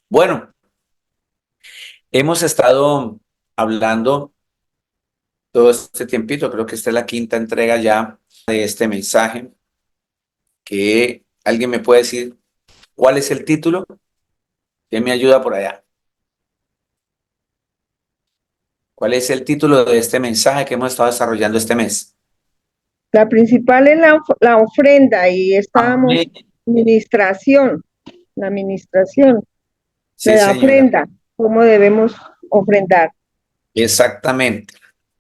Bueno, hemos estado hablando todo este tiempito, creo que esta es la quinta entrega ya de este mensaje, que alguien me puede decir cuál es el título. ¿Quién me ayuda por allá? ¿Cuál es el título de este mensaje que hemos estado desarrollando este mes? La principal es la ofrenda y estábamos Amén. administración, la administración de Sí, la señora, ofrenda, cómo debemos ofrendar. exactamente.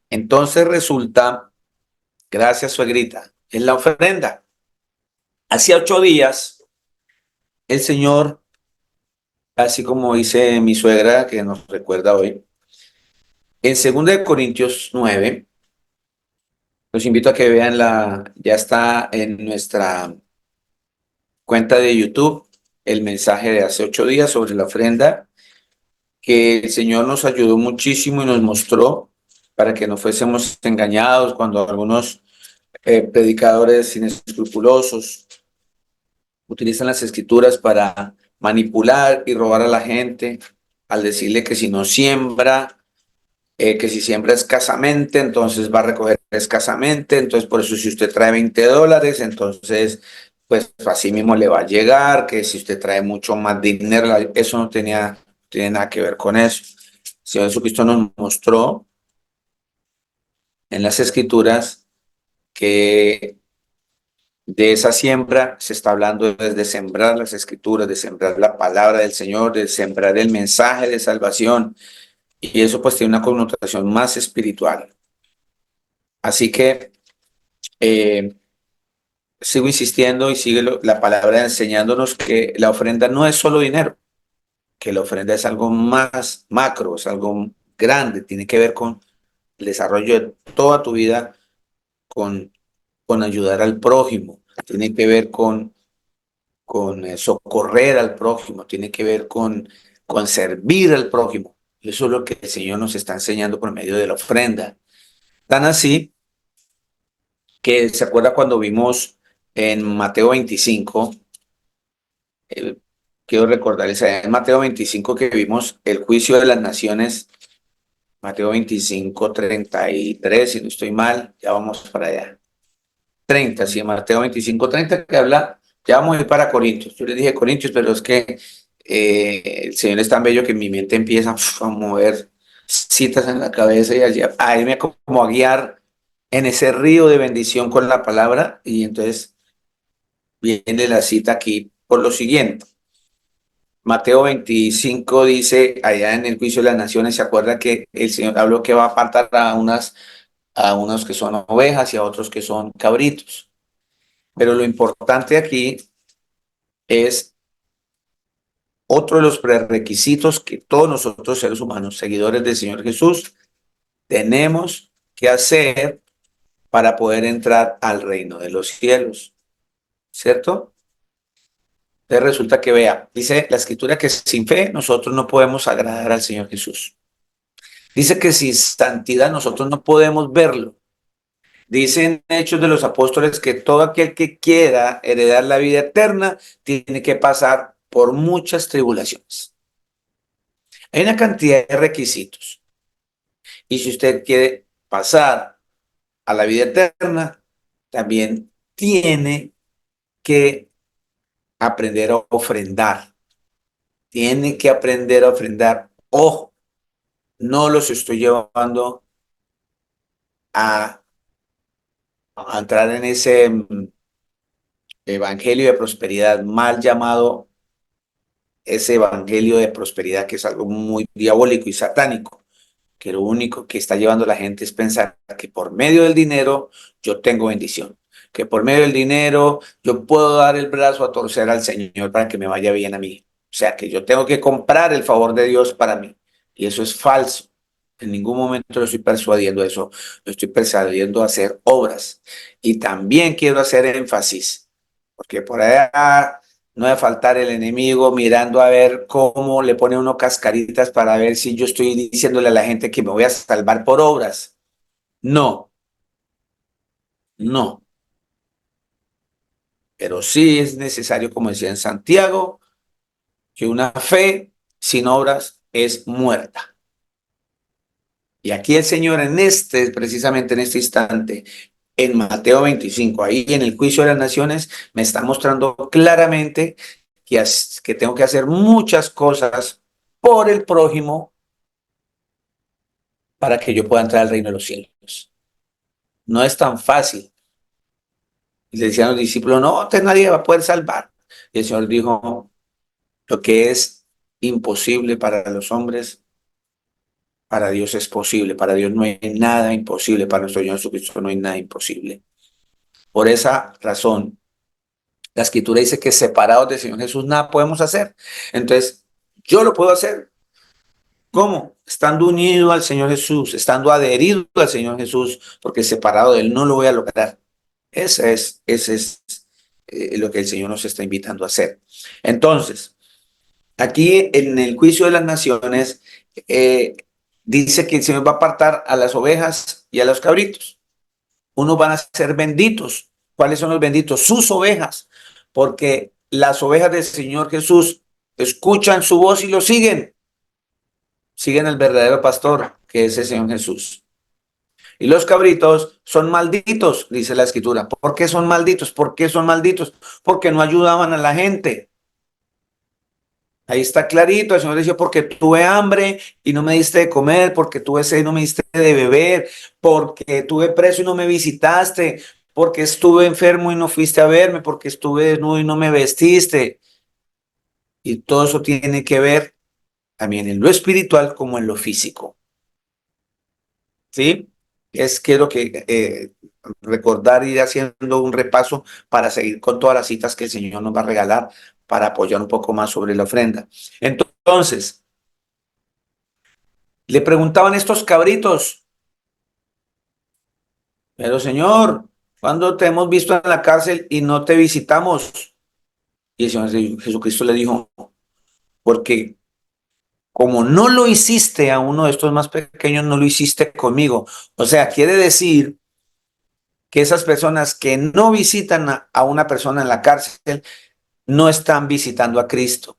Entonces resulta, gracias, suegrita, en la ofrenda. Hacía 8 días, el Señor, así como dice mi suegra, que nos recuerda hoy, en 2 Corintios 9. Los invito a que vean ya está en nuestra cuenta de YouTube el mensaje de hace 8 días sobre la ofrenda, que el Señor nos ayudó muchísimo y nos mostró para que no fuésemos engañados cuando algunos predicadores inescrupulosos utilizan las escrituras para manipular y robar a la gente al decirle que si no siembra, que si siembra escasamente, entonces va a recoger escasamente, entonces por eso si usted trae $20, entonces pues así mismo le va a llegar, que si usted trae mucho más dinero, eso no tiene nada que ver con eso. El Señor Jesucristo nos mostró en las escrituras que de esa siembra se está hablando desde sembrar las escrituras, de sembrar la palabra del Señor, de sembrar el mensaje de salvación, y eso pues tiene una connotación más espiritual. Así que eh, sigo insistiendo y sigue la palabra enseñándonos que la ofrenda no es solo dinero, que la ofrenda es algo más macro, es algo grande, tiene que ver con el desarrollo de toda tu vida, con, con ayudar al prójimo, tiene que ver con socorrer al prójimo, tiene que ver con servir al prójimo. Y eso es lo que el Señor nos está enseñando por medio de la ofrenda. Tan así que se acuerda cuando vimos en Mateo 25. eh, Quiero recordarles allá en Mateo 25 que vimos el juicio de las naciones, Mateo 25:33, si no estoy mal, ya vamos para allá. 30, sí, Mateo 25:30 que habla, ya vamos a ir para Corintios. Yo les dije Corintios, pero es que el Señor es tan bello que mi mente empieza a mover citas en la cabeza y a irme como a guiar en ese río de bendición con la palabra, y entonces viene la cita aquí por lo siguiente. Mateo 25 dice, allá en el juicio de las naciones, se acuerda que el Señor habló que va a apartar a unos que son ovejas y a otros que son cabritos. Pero lo importante aquí es otro de los prerequisitos que todos nosotros seres humanos, seguidores del Señor Jesús, tenemos que hacer para poder entrar al reino de los cielos, ¿cierto? Entonces resulta que vea, dice la escritura que sin fe nosotros no podemos agradar al Señor Jesús. Dice que sin santidad nosotros no podemos verlo. Dicen Hechos de los Apóstoles que todo aquel que quiera heredar la vida eterna tiene que pasar por muchas tribulaciones. Hay una cantidad de requisitos. Y si usted quiere pasar a la vida eterna, también tiene que aprender a ofrendar. Tiene que aprender a ofrendar. Ojo, no los estoy llevando a, a entrar en ese evangelio de prosperidad, mal llamado ese evangelio de prosperidad, que es algo muy diabólico y satánico, que lo único que está llevando a la gente es pensar que por medio del dinero yo tengo bendición, que por medio del dinero yo puedo dar el brazo a torcer al Señor para que me vaya bien a mí. O sea, que yo tengo que comprar el favor de Dios para mí. Y eso es falso. En ningún momento lo estoy persuadiendo eso, lo estoy persuadiendo a hacer obras. Y también quiero hacer énfasis, porque por allá no debe faltar el enemigo mirando a ver cómo le pone uno cascaritas para ver si yo estoy diciéndole a la gente que me voy a salvar por obras. No, no. Pero sí es necesario, como decía en Santiago, que una fe. sin obras es muerta. Y aquí el Señor precisamente en este instante, en Mateo 25, ahí en el juicio de las naciones, me está mostrando claramente que tengo que hacer muchas cosas por el prójimo para que yo pueda entrar al reino de los cielos. No es tan fácil. Y le decían los discípulos, no, nadie va a poder salvar. Y el Señor dijo, lo que es imposible para los hombres, para Dios es posible. Para Dios no hay nada imposible. Para nuestro Señor Jesucristo no hay nada imposible. Por esa razón, la Escritura dice que separados del Señor Jesús nada podemos hacer. Entonces, yo lo puedo hacer. ¿Cómo? Estando unido al Señor Jesús, estando adherido al Señor Jesús, porque separado de Él no lo voy a lograr. Ese es lo que el Señor nos está invitando a hacer. Entonces, aquí en el juicio de las naciones, eh, dice que el Señor va a apartar a las ovejas y a los cabritos. Unos van a ser benditos. ¿Cuáles son los benditos? Sus ovejas, porque las ovejas del Señor Jesús escuchan su voz y lo siguen. Siguen al verdadero pastor, que es el Señor Jesús. Y los cabritos son malditos, dice la Escritura. ¿Por qué son malditos? ¿Por qué son malditos? Porque no ayudaban a la gente. Ahí está clarito, el Señor decía, porque tuve hambre y no me diste de comer, porque tuve sed y no me diste de beber, porque tuve preso y no me visitaste, porque estuve enfermo y no fuiste a verme, porque estuve desnudo y no me vestiste. Y todo eso tiene que ver también en lo espiritual como en lo físico. ¿Sí? Quiero que recordar, ir haciendo un repaso para seguir con todas las citas que el Señor nos va a regalar para apoyar un poco más sobre la ofrenda. Entonces, le preguntaban estos cabritos, pero Señor, ¿cuándo te hemos visto en la cárcel y no te visitamos? Y el Señor Jesucristo le dijo, porque como no lo hiciste a uno de estos más pequeños, no lo hiciste conmigo. O sea, quiere decir que esas personas que no visitan a una persona en la cárcel no están visitando a Cristo.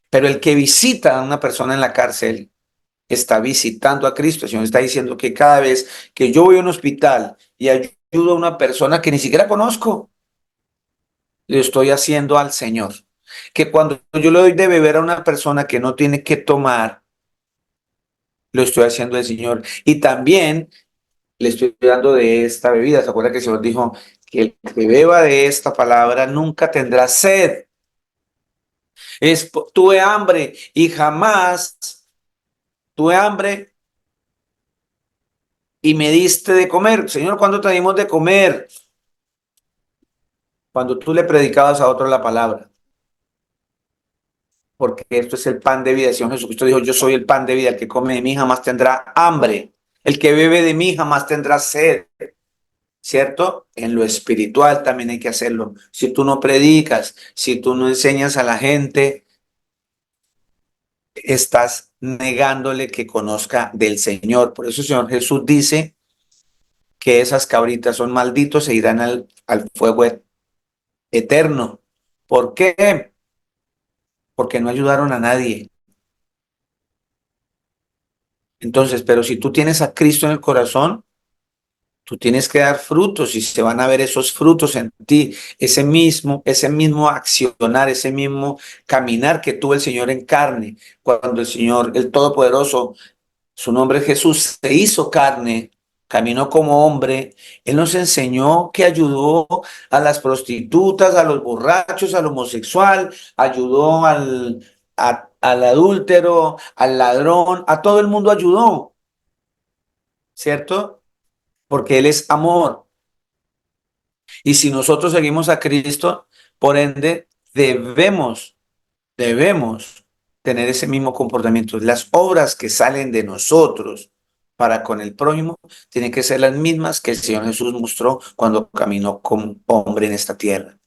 Pero el que visita a una persona en la cárcel está visitando a Cristo. El Señor está diciendo que cada vez que yo voy a un hospital y ayudo a una persona que ni siquiera conozco, le estoy haciendo al Señor. Que cuando yo le doy de beber a una persona que no tiene que tomar, lo estoy haciendo al Señor. Y también le estoy dando de esta bebida. ¿Se acuerda que el Señor dijo que el que beba de esta palabra nunca tendrá sed? Tuve hambre y jamás tuve hambre y me diste de comer. Señor, ¿cuándo te dimos de comer? Cuando tú le predicabas a otro la palabra. Porque esto es el pan de vida. El Señor Jesucristo dijo, yo soy el pan de vida. El que come de mí jamás tendrá hambre. El que bebe de mí jamás tendrá sed. ¿Cierto? En lo espiritual también hay que hacerlo. Si tú no predicas, si tú no enseñas a la gente, estás negándole que conozca del Señor. Por eso el Señor Jesús dice que esas cabritas son malditos e irán al fuego eterno. ¿Por qué? Porque no ayudaron a nadie. Entonces, pero si tú tienes a Cristo en el corazón, tú tienes que dar frutos y se van a ver esos frutos en ti, ese mismo accionar, ese mismo caminar que tuvo el Señor en carne, cuando el Señor, el Todopoderoso, su nombre es Jesús, se hizo carne, caminó como hombre. Él nos enseñó que ayudó a las prostitutas, a los borrachos, al homosexual, ayudó al adúltero, al ladrón, a todo el mundo ayudó, ¿cierto? Porque Él es amor. Y si nosotros seguimos a Cristo, por ende, debemos tener ese mismo comportamiento. Las obras que salen de nosotros para con el prójimo tienen que ser las mismas que el Señor Jesús mostró cuando caminó como hombre en esta tierra.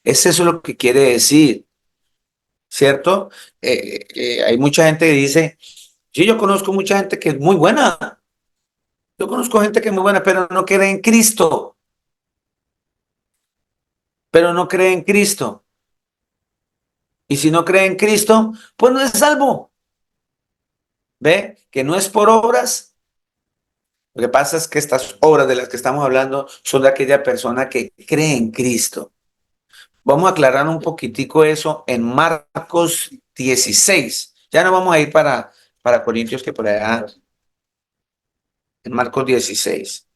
Es eso lo que quiere decir, ¿cierto? Hay mucha gente que dice, sí, yo conozco mucha gente que es muy buena, yo conozco gente que es muy buena, pero no cree en Cristo, pero no cree en Cristo. Y si no cree en Cristo, pues no es salvo. ¿Ve? Que no es por obras. Lo que pasa es que estas obras de las que estamos hablando son de aquella persona que cree en Cristo. Vamos a aclarar un poquitico eso en Marcos 16. Ya no vamos a ir para Corintios, que por allá, en Marcos 16.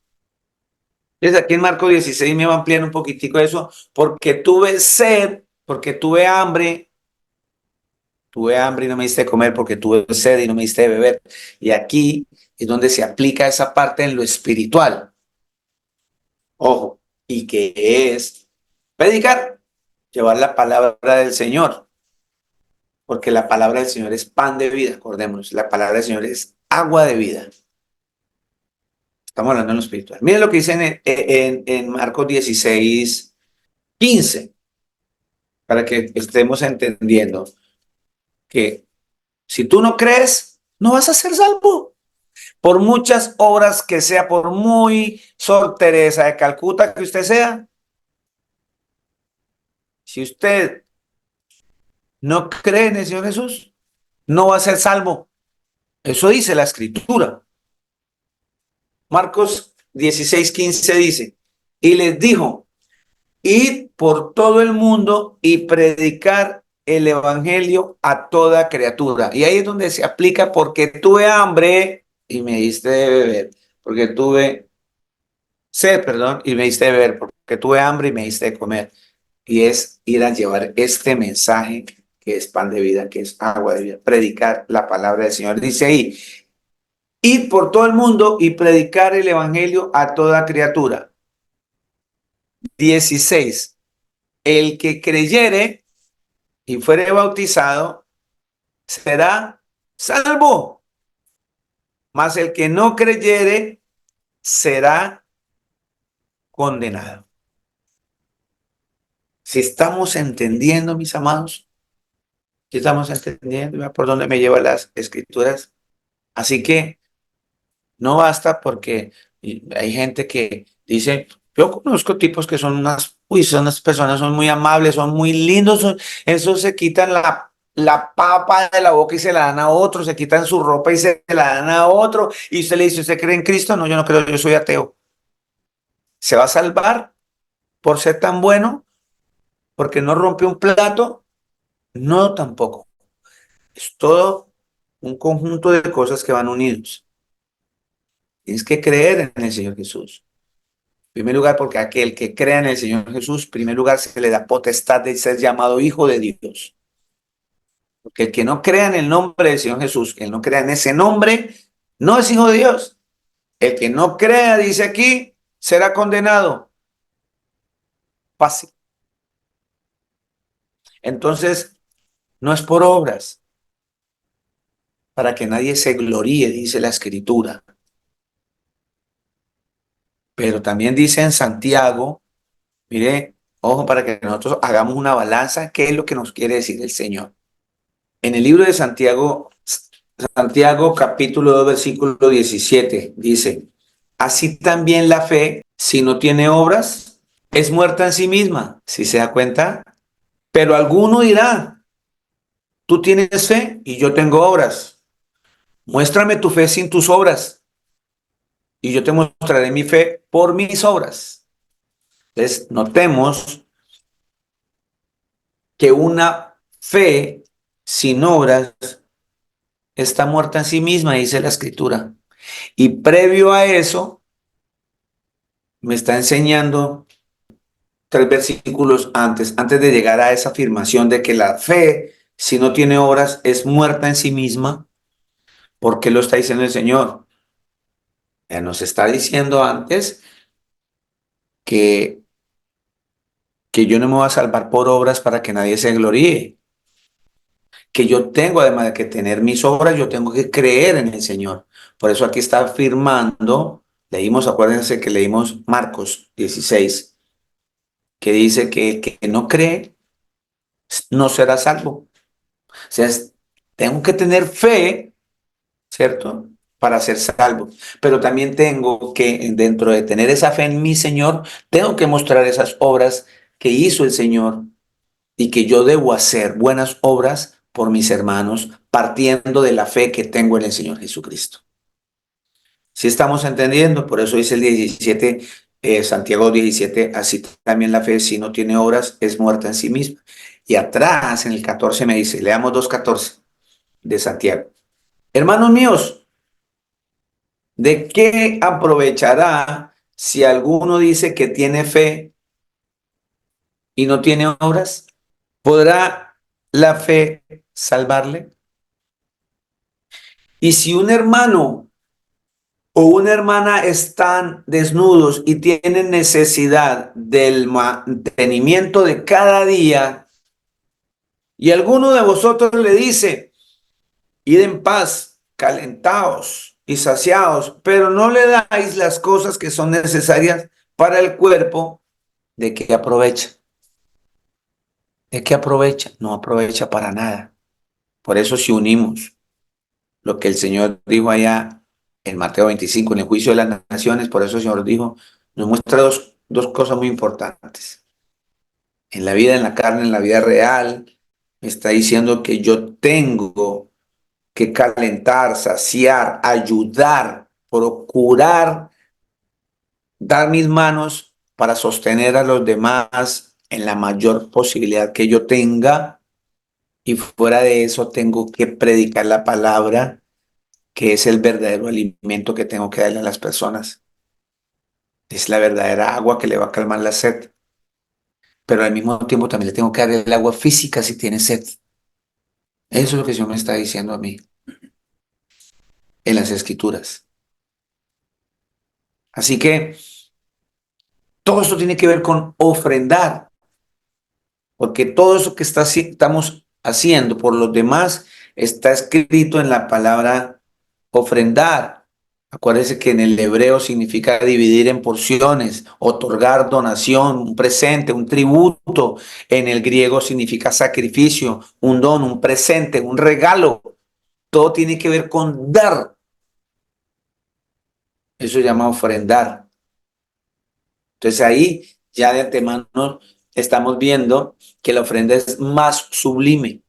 Desde aquí en Marcos 16 me va a ampliar un poquitico eso, porque tuve sed, porque tuve hambre y no me diste de comer, porque tuve sed y no me diste de beber. Y aquí es donde se aplica esa parte en lo espiritual. Ojo, y que es predicar, llevar la palabra del Señor, porque la palabra del Señor es pan de vida, acordémonos, la palabra del Señor es agua de vida. Estamos hablando en lo espiritual. Miren lo que dice en Marcos 16, 15, para que estemos entendiendo que si tú no crees, no vas a ser salvo. Por muchas obras que sea, por muy Sor Teresa de Calcuta que usted sea, si usted no cree en el Señor Jesús, no va a ser salvo. Eso dice la Escritura. Marcos 16:15 dice, y les dijo, id por todo el mundo y predicar el evangelio a toda criatura. Y ahí es donde se aplica porque tuve hambre y me diste de beber, porque tuve sed, perdón, y me diste de beber, porque tuve hambre y me diste de comer. Y es ir a llevar este mensaje que es pan de vida, que es agua de vida, predicar la palabra del Señor. Dice ahí, id por todo el mundo y predicar el evangelio a toda criatura. 16. El que creyere y fuere bautizado será salvo, mas el que no creyere será condenado. Si estamos entendiendo, mis amados, si estamos entendiendo, ¿verdad?, por dónde me llevan las escrituras. Así que no basta porque hay gente que dice, yo conozco tipos que son son unas personas, son muy amables, son muy lindos, esos se quitan la papa de la boca y se la dan a otro, se quitan su ropa y se la dan a otro, y usted le dice, ¿usted cree en Cristo? No, yo no creo, yo soy ateo. ¿Se va a salvar por ser tan bueno? ¿Porque no rompe un plato? No, tampoco. Es todo un conjunto de cosas que van unidos. Tienes que creer en el Señor Jesús. En primer lugar, porque aquel que crea en el Señor Jesús, en primer lugar, se le da potestad de ser llamado hijo de Dios. Porque el que no crea en el nombre del Señor Jesús, que no crea en ese nombre, no es hijo de Dios. El que no crea, dice aquí, será condenado. Fácil. Entonces, no es por obras, para que nadie se gloríe, dice la Escritura. Pero también dice en Santiago, mire, ojo, para que nosotros hagamos una balanza, ¿qué es lo que nos quiere decir el Señor? En el libro de Santiago, Santiago capítulo 2, versículo 17, dice, así también la fe, si no tiene obras, es muerta en sí misma, ¿sí se da cuenta? Pero alguno dirá, tú tienes fe y yo tengo obras. Muéstrame tu fe sin tus obras y yo te mostraré mi fe por mis obras. Entonces, notemos que una fe sin obras está muerta en sí misma, dice la Escritura. Y previo a eso, me está enseñando 3 versículos antes de llegar a esa afirmación de que la fe, si no tiene obras, es muerta en sí misma. ¿Por qué lo está diciendo el Señor? Ya nos está diciendo antes que, que yo no me voy a salvar por obras para que nadie se gloríe. Que yo tengo, además de que tener mis obras, yo tengo que creer en el Señor. Por eso aquí está afirmando, leímos, acuérdense que leímos Marcos 16, que dice que el que no cree no será salvo. O sea, tengo que tener fe, ¿cierto? Para ser salvo. Pero también tengo que, dentro de tener esa fe en mi Señor, tengo que mostrar esas obras que hizo el Señor y que yo debo hacer buenas obras por mis hermanos, partiendo de la fe que tengo en el Señor Jesucristo. Si estamos entendiendo, por eso dice el 17, Santiago 17, así también la fe, si no tiene obras, es muerta en sí misma. Y atrás, en el 14, me dice, leamos 2:14 de Santiago. Hermanos míos, ¿de qué aprovechará si alguno dice que tiene fe y no tiene obras? ¿Podrá la fe salvarle? Y si un hermano o una hermana están desnudos y tienen necesidad del mantenimiento de cada día, y alguno de vosotros le dice, id en paz, calentaos y saciaos, pero no le dais las cosas que son necesarias para el cuerpo, ¿de qué aprovecha? ¿De qué aprovecha? No aprovecha para nada. Por eso si unimos lo que el Señor dijo allá en Mateo 25, en el juicio de las naciones, por eso el Señor dijo, nos muestra dos cosas muy importantes. En la vida, en la carne, en la vida real, me está diciendo que yo tengo que calentar, saciar, ayudar, procurar dar mis manos para sostener a los demás en la mayor posibilidad que yo tenga. Y fuera de eso tengo que predicar la palabra, que es el verdadero alimento que tengo que darle a las personas. Es la verdadera agua que le va a calmar la sed. Pero al mismo tiempo también le tengo que dar el agua física si tiene sed. Eso es lo que el Señor me está diciendo a mí en las Escrituras. Así que todo esto tiene que ver con ofrendar, porque todo eso que estamos haciendo por los demás está escrito en la palabra ofrendar. Acuérdese que en el hebreo significa dividir en porciones, otorgar donación, un presente, un tributo. En el griego significa sacrificio, un don, un presente, un regalo. Todo tiene que ver con dar. Eso se llama ofrendar. Entonces ahí ya de antemano estamos viendo que la ofrenda es más sublime.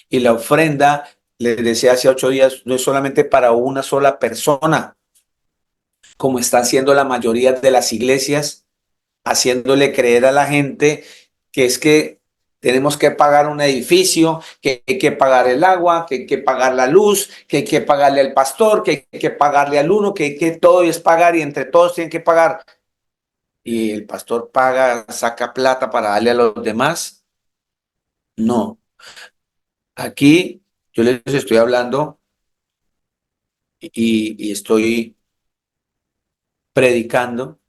Y la ofrenda, les decía hace 8 días, no es solamente para una sola persona, como está haciendo la mayoría de las iglesias, haciéndole creer a la gente que es que tenemos que pagar un edificio, que hay que pagar el agua, que hay que pagar la luz, que hay que pagarle al pastor, que hay que pagarle al uno, que todo es pagar y entre todos tienen que pagar. Y el pastor paga, saca plata para darle a los demás. No, aquí yo les estoy hablando y estoy predicando,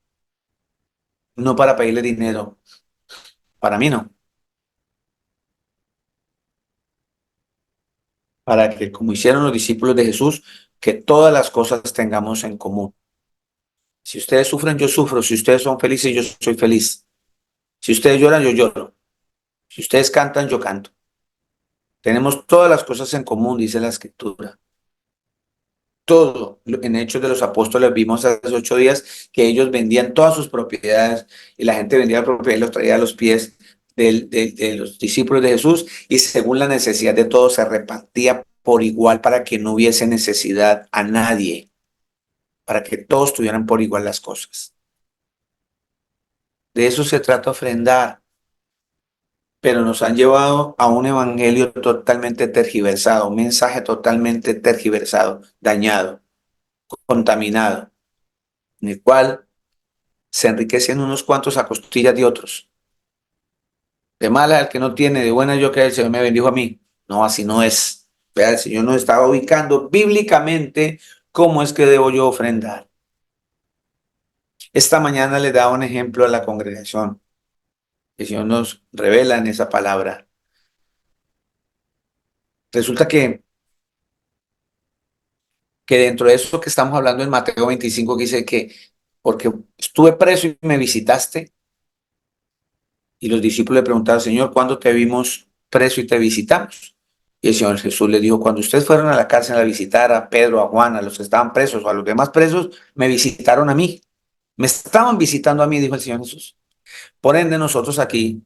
no para pedirle dinero, para mí no, para que como hicieron los discípulos de Jesús, que todas las cosas tengamos en común. Si ustedes sufren, yo sufro. Si ustedes son felices, yo soy feliz. Si ustedes lloran, yo lloro. Si ustedes cantan, yo canto. Tenemos todas las cosas en común, dice la Escritura. Todo. En Hechos de los Apóstoles vimos hace 8 días que ellos vendían todas sus propiedades y la gente vendía la propiedad y los traía a los pies de los discípulos de Jesús y según la necesidad de todos se repartía por igual para que no hubiese necesidad a nadie, para que todos tuvieran por igual las cosas. De eso se trata ofrendar, pero nos han llevado a un evangelio totalmente tergiversado, un mensaje totalmente tergiversado, dañado, contaminado, en el cual se enriquecen unos cuantos a costillas de otros. De mala el que no tiene, de buena yo que el Señor me bendijo a mí. No, así no es. Vea, el Señor nos estaba ubicando bíblicamente cómo es que debo yo ofrendar. Esta mañana le daba un ejemplo a la congregación. El Señor nos revela en esa palabra. Resulta que dentro de eso que estamos hablando en Mateo 25, que dice que porque estuve preso y me visitaste, y los discípulos le preguntaron, Señor, ¿cuándo te vimos preso y te visitamos? Y el Señor Jesús les dijo, cuando ustedes fueron a la cárcel a visitar a Pedro, a Juan, a los que estaban presos o a los demás presos, me visitaron a mí. Me estaban visitando a mí, dijo el Señor Jesús. Por ende, nosotros aquí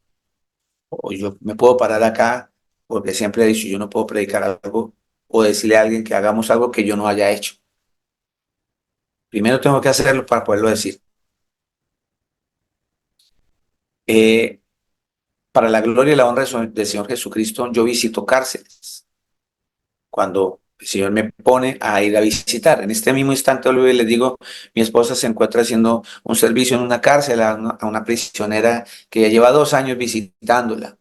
o yo me puedo parar acá, porque siempre he dicho, yo no puedo predicar algo o decirle a alguien que hagamos algo que yo no haya hecho. Primero tengo que hacerlo para poderlo decir. Eh, para la gloria y la honra del Señor Jesucristo, yo visito cárceles. Cuando el Señor me pone a ir a visitar. En este mismo instante, les digo, mi esposa se encuentra haciendo un servicio en una cárcel a una prisionera que ya lleva 2 años visitándola.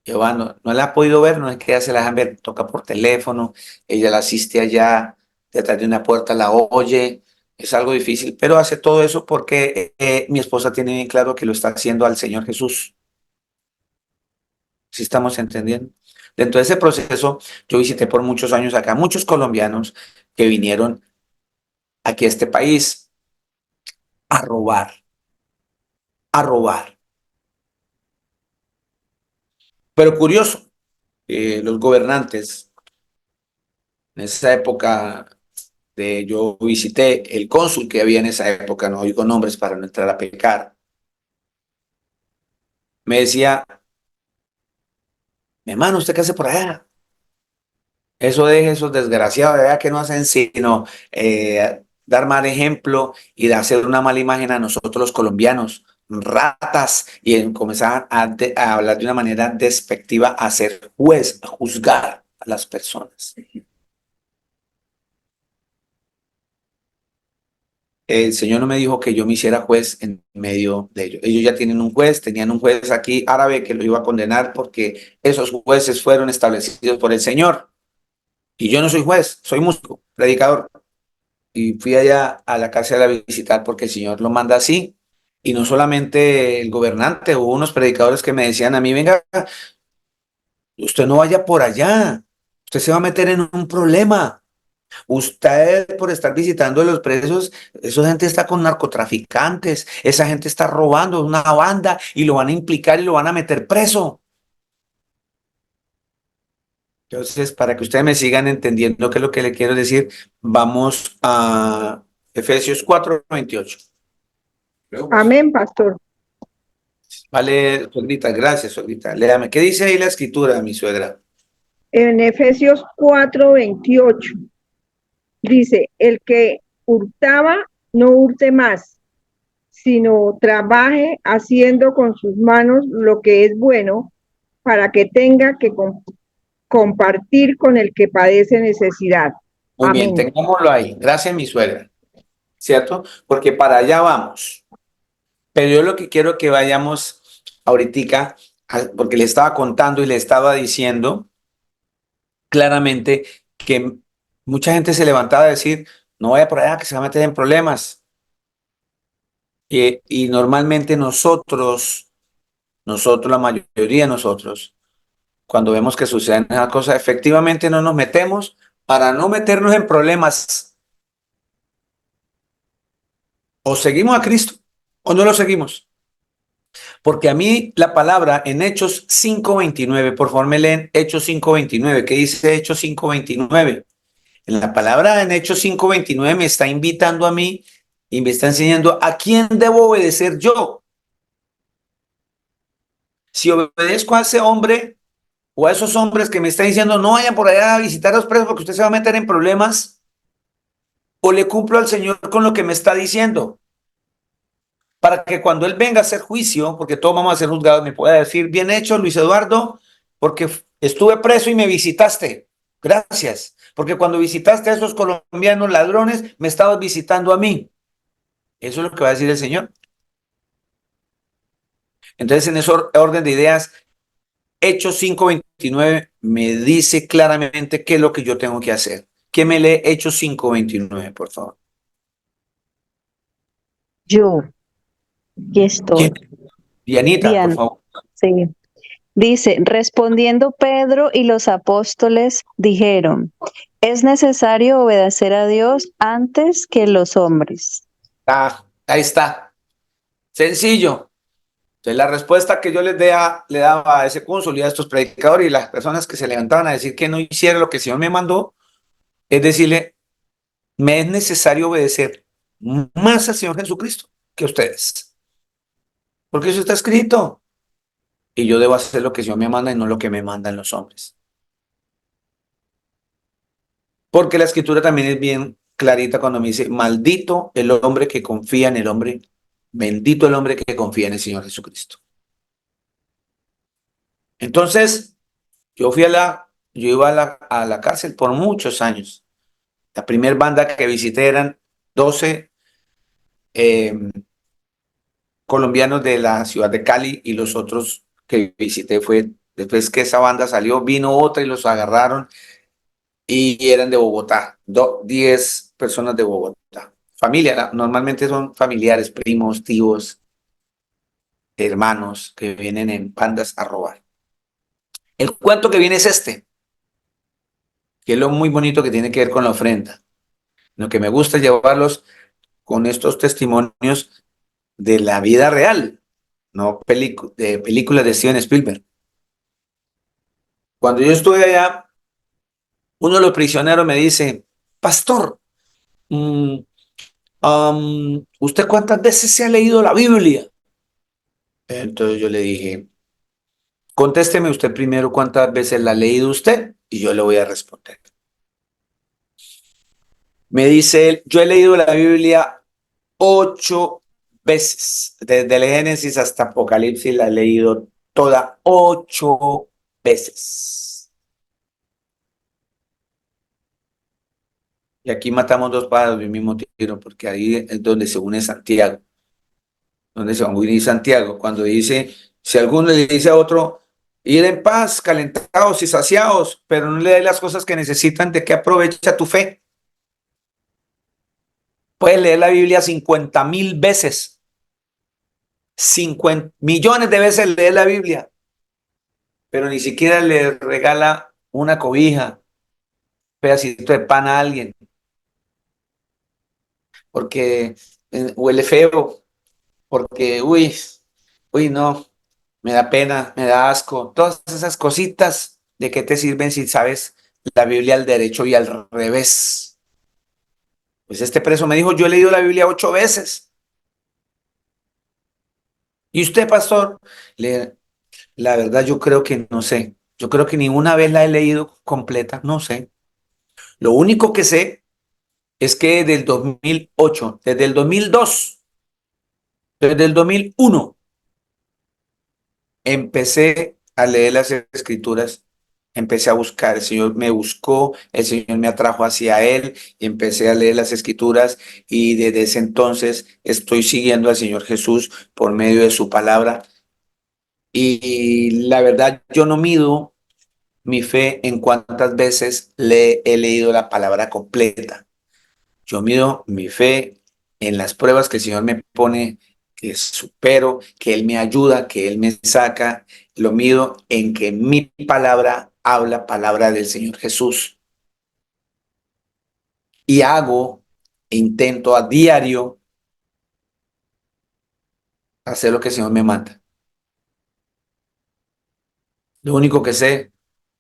Llevando, no la ha podido ver, no es que ella se la dejan ver, toca por teléfono, ella la asiste allá, detrás de una puerta la oye, es algo difícil, pero hace todo eso porque mi esposa tiene bien claro que lo está haciendo al Señor Jesús. ¿Sí estamos entendiendo? Dentro de ese proceso, yo visité por muchos años acá muchos colombianos que vinieron aquí a este país a robar, a robar. Pero curioso, los gobernantes, en esa época yo visité el cónsul que había en esa época, no digo nombres para no entrar a pecar, me decía, mi hermano, ¿usted qué hace por allá? Eso deje esos desgraciados de allá que no hacen sino dar mal ejemplo y de hacer una mala imagen a nosotros los colombianos, ratas, y comenzar a hablar de una manera despectiva, a ser juez, a juzgar a las personas. El Señor no me dijo que yo me hiciera juez en medio de ellos. Ellos ya tienen un juez, tenían un juez aquí árabe que lo iba a condenar porque esos jueces fueron establecidos por el Señor. Y yo no soy juez, soy músico, predicador. Y fui allá a la cárcel a visitar porque el Señor lo manda así. Y no solamente el gobernante, hubo unos predicadores que me decían a mí, venga, usted no vaya por allá, usted se va a meter en un problema. Usted por estar visitando a los presos, esa gente está con narcotraficantes, esa gente está robando una banda y lo van a implicar y lo van a meter preso. Entonces, para que ustedes me sigan entendiendo qué es lo que le quiero decir, vamos a Efesios 4:28. Amén, pastor. Vale, suegrita, gracias, suegrita. Léame, ¿qué dice ahí la escritura, mi suegra? En Efesios 4:28 dice, el que hurtaba, no hurte más, sino trabaje haciendo con sus manos lo que es bueno para que tenga que compartir con el que padece necesidad. Muy bien, Amén. tengámoslo ahí. Gracias, mi suegra, ¿cierto? Porque para allá vamos. Pero yo lo que quiero que vayamos ahorita, porque le estaba contando y le estaba diciendo claramente que mucha gente se levantaba a decir, no vaya por allá, que se va a meter en problemas. Y normalmente nosotros, la mayoría de nosotros, cuando vemos que suceden esas cosas, efectivamente no nos metemos para no meternos en problemas. O seguimos a Cristo o no lo seguimos. Porque a mí la palabra en Hechos 5:29, por favor me leen Hechos 5:29. ¿Qué dice Hechos 5:29? En la palabra en Hechos 5:29 me está invitando a mí y me está enseñando a quién debo obedecer yo. Si obedezco a ese hombre o a esos hombres que me están diciendo no vayan por allá a visitar a los presos porque usted se va a meter en problemas, o le cumplo al Señor con lo que me está diciendo, para que cuando Él venga a hacer juicio, porque todos vamos a ser juzgados, me pueda decir, bien hecho, Luis Eduardo, porque estuve preso y me visitaste. Gracias, porque cuando visitaste a esos colombianos ladrones, me estabas visitando a mí. Eso es lo que va a decir el Señor. Entonces, en ese orden de ideas, Hechos 5:29 me dice claramente qué es lo que yo tengo que hacer. ¿Quién me lee Hechos 5:29, por favor? Yo, aquí ¿Quién? estoy. Dianita, por Diana, favor. sí. Dice, respondiendo Pedro y los apóstoles dijeron, es necesario obedecer a Dios antes que los hombres. Ah, ahí está. Sencillo. Entonces, la respuesta que yo le daba a ese cónsul y a estos predicadores y las personas que se levantaban a decir que no hiciera lo que el Señor me mandó, es decirle, me es necesario obedecer más al Señor Jesucristo que a ustedes. Porque eso está escrito. y yo debo hacer lo que el Señor me manda y no lo que me mandan los hombres. Porque la escritura también es bien clarita cuando me dice, maldito el hombre que confía en el hombre, bendito el hombre que confía en el Señor Jesucristo. Entonces, yo iba a la cárcel por muchos años. La primera banda que visité eran 12 eh, colombianos de la ciudad de Cali y los otros que visité fue, después que esa banda salió, vino otra y los agarraron y eran de Bogotá, 10 personas de Bogotá. Familia, normalmente son familiares, primos, tíos, hermanos que vienen en bandas a robar. El cuento que viene es este, que es lo muy bonito que tiene que ver con la ofrenda. Lo que me gusta es llevarlos con estos testimonios de la vida real, no de películas de Steven Spielberg. Cuando yo estuve allá, uno de los prisioneros me dice, pastor, ¿usted cuántas veces se ha leído la Biblia? Entonces yo le dije, contésteme usted primero cuántas veces la ha leído usted y yo le voy a responder. Me dice él, yo he leído la Biblia 8 veces, desde el Génesis hasta Apocalipsis la he leído toda 8 veces. Y aquí matamos dos pájaros del mismo tiro, porque ahí es donde se une Santiago, donde se une Santiago, cuando dice, si alguno le dice a otro, ir en paz, calentados y saciados, pero no le dé las cosas que necesitan, ¿de qué aprovecha tu fe? Puedes leer la Biblia 50.000 veces, 50 millones de veces leer la Biblia, pero ni siquiera le regala una cobija, un pedacito de pan a alguien, porque huele feo, porque, uy, no, me da pena, me da asco. Todas esas cositas, ¿de qué te sirven si sabes la Biblia al derecho y al revés? Pues este preso me dijo, yo he leído la Biblia 8 veces. ¿Y usted, pastor? Le, la verdad, yo creo que no sé. Yo creo que ni una vez la he leído completa, no sé. Lo único que sé es que desde el 2008, desde el 2002, desde el 2001, empecé a leer las escrituras, empecé a buscar, el Señor me buscó, el Señor me atrajo hacia Él y empecé a leer las escrituras y desde ese entonces estoy siguiendo al Señor Jesús por medio de su palabra y la verdad yo no mido mi fe en cuántas veces le he leído la palabra completa. Yo mido mi fe en las pruebas que el Señor me pone, que supero, que Él me ayuda, que Él me saca. Lo mido en que mi palabra habla palabra del Señor Jesús. Y hago, intento a diario hacer lo que el Señor me manda. Lo único que sé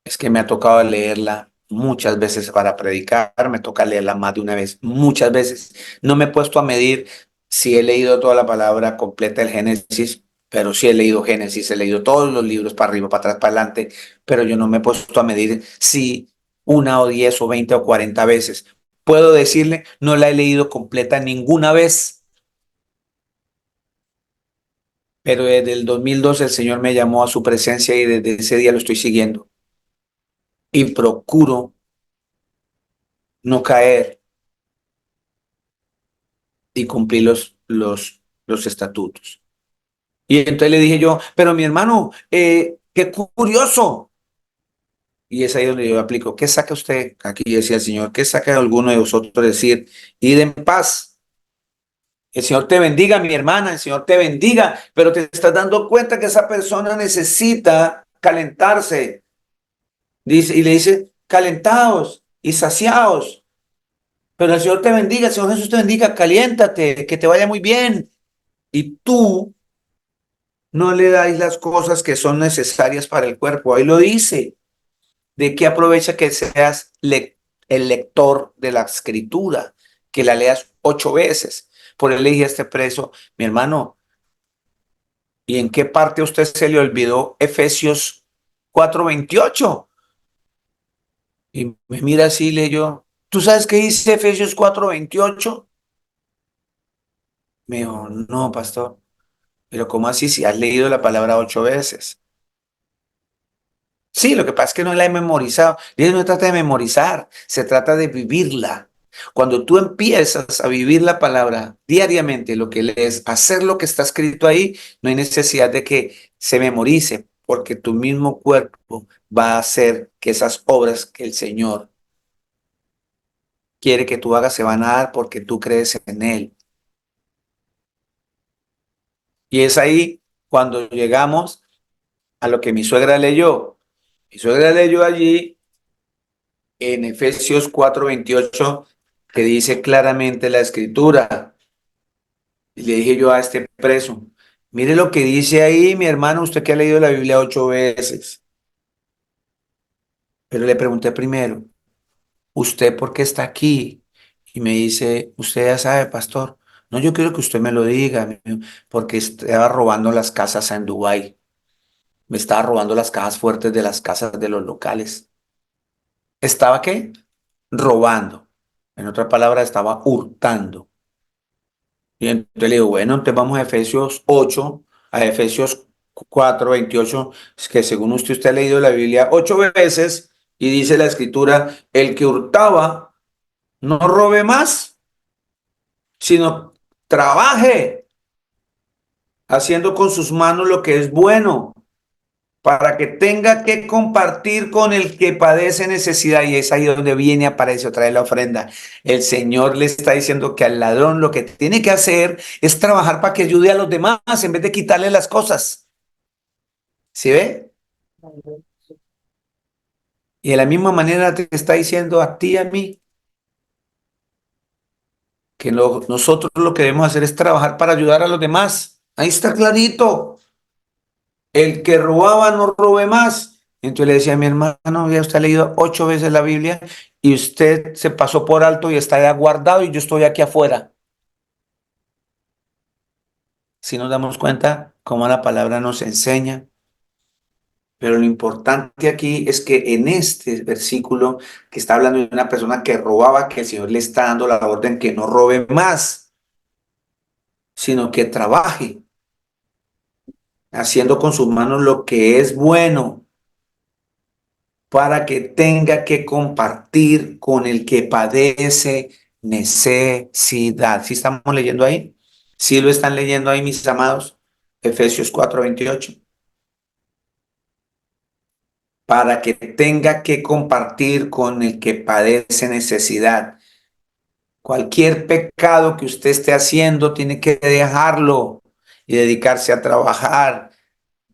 es que me ha tocado leerla muchas veces para predicar, me toca leerla más de una vez, muchas veces. No me he puesto a medir si he leído toda la palabra completa del Génesis, pero sí he leído Génesis, he leído todos los libros para arriba, para atrás, para adelante, pero yo no me he puesto a medir si 1 o 10 o 20 o 40 veces. Puedo decirle, no la he leído completa ninguna vez, pero desde el 2012 el Señor me llamó a su presencia y desde ese día lo estoy siguiendo y procuro no caer y cumplir los estatutos. Y entonces le dije yo, pero mi hermano, qué curioso. Y es ahí donde yo aplico, ¿qué saca usted? Aquí decía el Señor, ¿qué saca alguno de vosotros decir, id en paz? El Señor te bendiga, mi hermana, el Señor te bendiga, pero te estás dando cuenta que esa persona necesita calentarse. Dice, y le dice, calentados y saciados. Pero el Señor te bendiga, el Señor Jesús te bendiga, caliéntate, que te vaya muy bien. Y tú no le dais las cosas que son necesarias para el cuerpo. Ahí lo dice. ¿De qué aprovecha que seas el lector de la escritura? Que la leas 8 veces. Por él le dije a este preso, mi hermano, ¿Y en qué parte a usted se le olvidó Efesios 4:28? Y me mira así y le yo, ¿tú sabes qué dice Efesios 4:28? Me dijo, no, pastor, pero ¿cómo así si has leído la palabra 8 veces? Sí, lo que pasa es que no la he memorizado. Dios no trata de memorizar, se trata de vivirla. Cuando tú empiezas a vivir la palabra diariamente, lo que lees, hacer lo que está escrito ahí, no hay necesidad de que se memorice, porque tu mismo cuerpo va a hacer que esas obras que el Señor quiere que tú hagas se van a dar porque tú crees en Él. Y es ahí cuando llegamos a lo que mi suegra leyó. Mi suegra leyó allí en Efesios 4:28 que dice claramente la escritura. Y le dije yo a este preso, mire lo que dice ahí, mi hermano, usted que ha leído la Biblia 8 veces. Pero le pregunté primero, ¿usted por qué está aquí? Y me dice, usted ya sabe, pastor. No, yo quiero que usted me lo diga, porque estaba robando las casas en Dubái. Me estaba robando las cajas fuertes de las casas de los locales. ¿Estaba qué? Robando. En otra palabra, estaba hurtando. Y entonces le digo, bueno, entonces vamos a Efesios 8, a Efesios 4:28, es que según usted ha leído la Biblia 8 veces y dice la escritura, el que hurtaba, no robe más, sino trabaje haciendo con sus manos lo que es bueno, para que tenga que compartir con el que padece necesidad. Y es ahí donde viene, aparece otra vez la ofrenda. El Señor le está diciendo que al ladrón lo que tiene que hacer es trabajar para que ayude a los demás en vez de quitarle las cosas. ¿Sí ve? Y de la misma manera te está diciendo a ti y a mí que nosotros lo que debemos hacer es trabajar para ayudar a los demás. Ahí está clarito. El que robaba no robe más. Entonces le decía a mi hermano, ya usted ha leído 8 veces la Biblia y usted se pasó por alto y está ya guardado y yo estoy aquí afuera. Si nos damos cuenta cómo la palabra nos enseña, pero lo importante aquí es que en este versículo que está hablando de una persona que robaba, que el Señor le está dando la orden que no robe más, sino que trabaje, haciendo con sus manos lo que es bueno para que tenga que compartir con el que padece necesidad. ¿Sí estamos leyendo ahí? ¿Sí lo están leyendo ahí, mis amados? Efesios 4:28. Para que tenga que compartir con el que padece necesidad. Cualquier pecado que usted esté haciendo, tiene que dejarlo y dedicarse a trabajar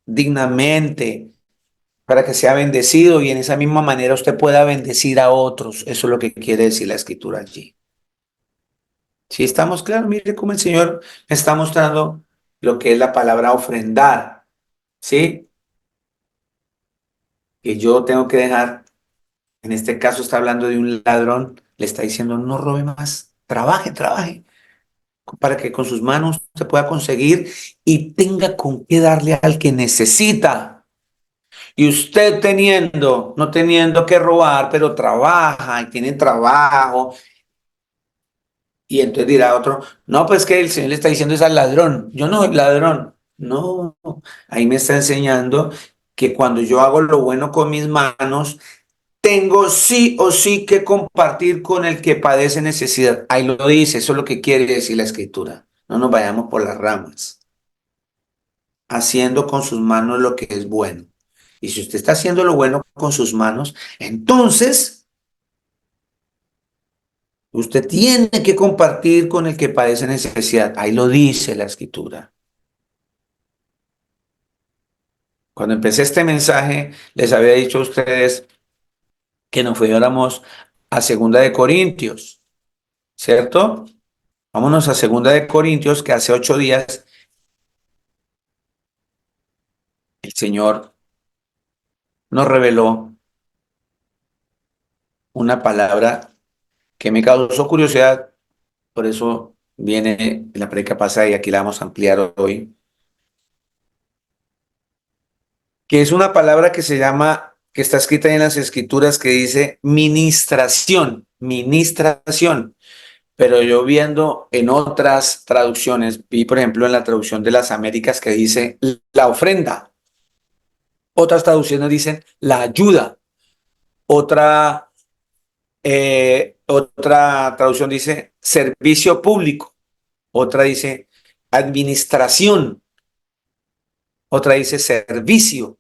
dignamente para que sea bendecido y en esa misma manera usted pueda bendecir a otros. Eso es lo que quiere decir la escritura allí. Si estamos claros, mire cómo el Señor me está mostrando lo que es la palabra ofrendar, ¿sí? Que yo tengo que dejar, en este caso está hablando de un ladrón, le está diciendo no robe más, trabaje, trabaje, para que con sus manos se pueda conseguir y tenga con qué darle al que necesita. Y usted no teniendo que robar, pero trabaja y tiene trabajo. Y entonces dirá otro, no, pues que el Señor le está diciendo es al ladrón. Yo no soy ladrón. No, ahí me está enseñando que cuando yo hago lo bueno con mis manos, tengo sí o sí que compartir con el que padece necesidad. Ahí lo dice, eso es lo que quiere decir la escritura. No nos vayamos por las ramas. Haciendo con sus manos lo que es bueno. Y si usted está haciendo lo bueno con sus manos, entonces usted tiene que compartir con el que padece necesidad. Ahí lo dice la escritura. Cuando empecé este mensaje, les había dicho a ustedes que nos fuéramos a Segunda de Corintios, ¿cierto? Vámonos a Segunda de Corintios, que hace 8 días el Señor nos reveló una palabra que me causó curiosidad, por eso viene la predica pasada y aquí la vamos a ampliar hoy. que es una palabra que se llama, que está escrita en las escrituras, que dice ministración, ministración. Pero yo viendo en otras traducciones, vi por ejemplo en la traducción de las Américas que dice la ofrenda. Otras traducciones dicen la ayuda. Otra traducción dice servicio público. Otra dice administración. Otra dice servicio.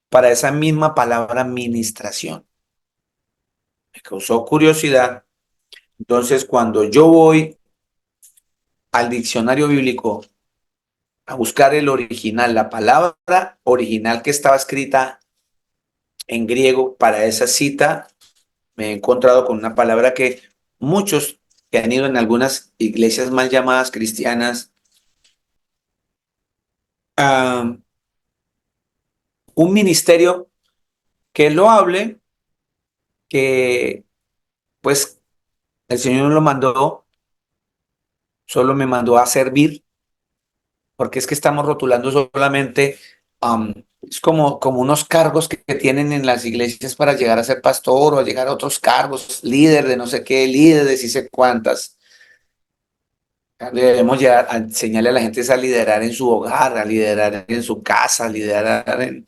Para esa misma palabra administración. Me causó curiosidad. Entonces, cuando yo voy al diccionario bíblico a buscar el original, la palabra original que estaba escrita en griego para esa cita, me he encontrado con una palabra que muchos que han ido en algunas iglesias mal llamadas cristianas, uh, un ministerio que lo hable, que pues el Señor lo mandó, solo me mandó a servir, porque es que estamos rotulando solamente, es como unos cargos que tienen en las iglesias para llegar a ser pastor o a llegar a otros cargos, líder de no sé qué, líder de sí sé cuántas. Debemos llegar a enseñarle a la gente a liderar en su hogar, a liderar en su casa, a liderar en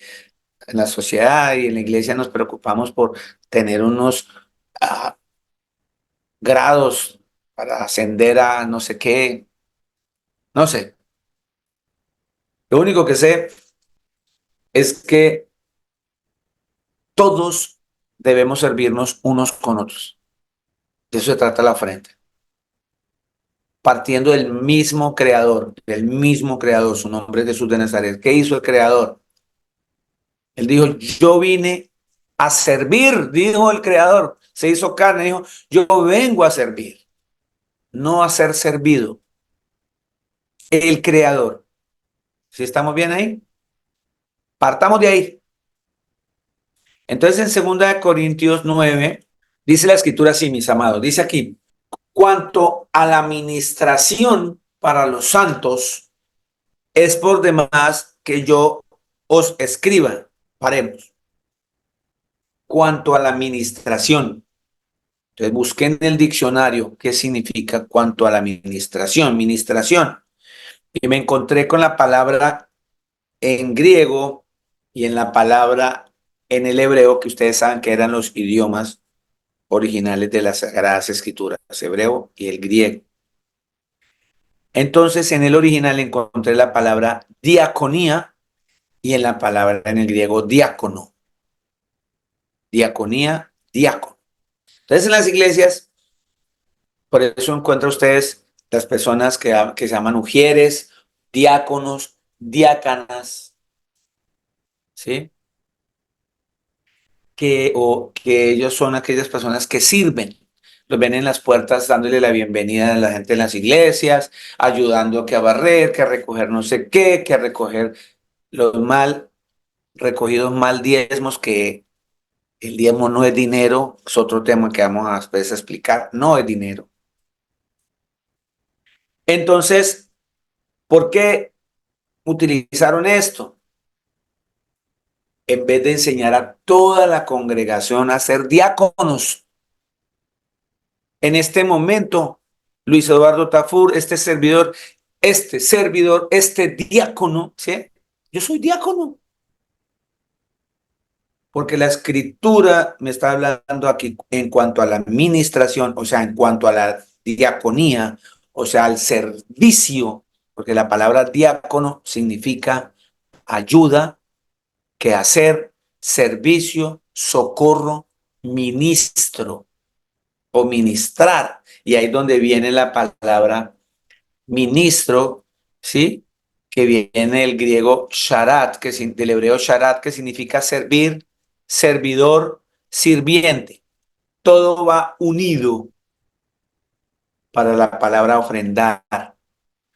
la sociedad, y en la iglesia nos preocupamos por tener unos grados para ascender a no sé qué, no sé. Lo único que sé es que todos debemos servirnos unos con otros. De eso se trata la ofrenda. Partiendo del mismo creador, su nombre es Jesús de Nazaret. ¿Qué hizo el creador? Él dijo, yo vine a servir, dijo el creador. Se hizo carne, dijo, yo vengo a servir, no a ser servido. El creador. ¿Sí estamos bien ahí? Partamos de ahí. Entonces en 2 Corintios 9 dice la escritura así, mis amados, dice aquí, cuanto a la administración para los santos, es por demás que yo os escriba. Paremos. Cuanto a la administración. Entonces busqué en el diccionario qué significa cuanto a la administración, ministración. Y me encontré con la palabra en griego y en la palabra en el hebreo, que ustedes saben que eran los idiomas originales de las Sagradas Escrituras, hebreo y el griego. Entonces, en el original encontré la palabra diaconía y en la palabra en el griego diácono. Diaconía, diácono. Entonces, en las iglesias, por eso encuentran ustedes las personas que se llaman ujieres, diáconos, diácanas, ¿sí? Que ellos son aquellas personas que sirven. Los ven en las puertas dándole la bienvenida a la gente en las iglesias, ayudando que a barrer, que a recoger no sé qué, que a recoger los mal recogidos mal diezmos, que el diezmo no es dinero, es otro tema que vamos a después explicar, no es dinero. Entonces, ¿por qué utilizaron esto? En vez de enseñar a toda la congregación a ser diáconos. En este momento, Luis Eduardo Tafur, este diácono, ¿sí? Yo soy diácono. Porque la escritura me está hablando aquí en cuanto a la administración, o sea, en cuanto a la diaconía, o sea, al servicio, porque la palabra diácono significa ayuda, quehacer, servicio, socorro, ministro o ministrar. Y ahí es donde viene la palabra ministro, ¿sí? Que viene del griego sharat, del hebreo sharat, que significa servir, servidor, sirviente. Todo va unido para la palabra ofrendar.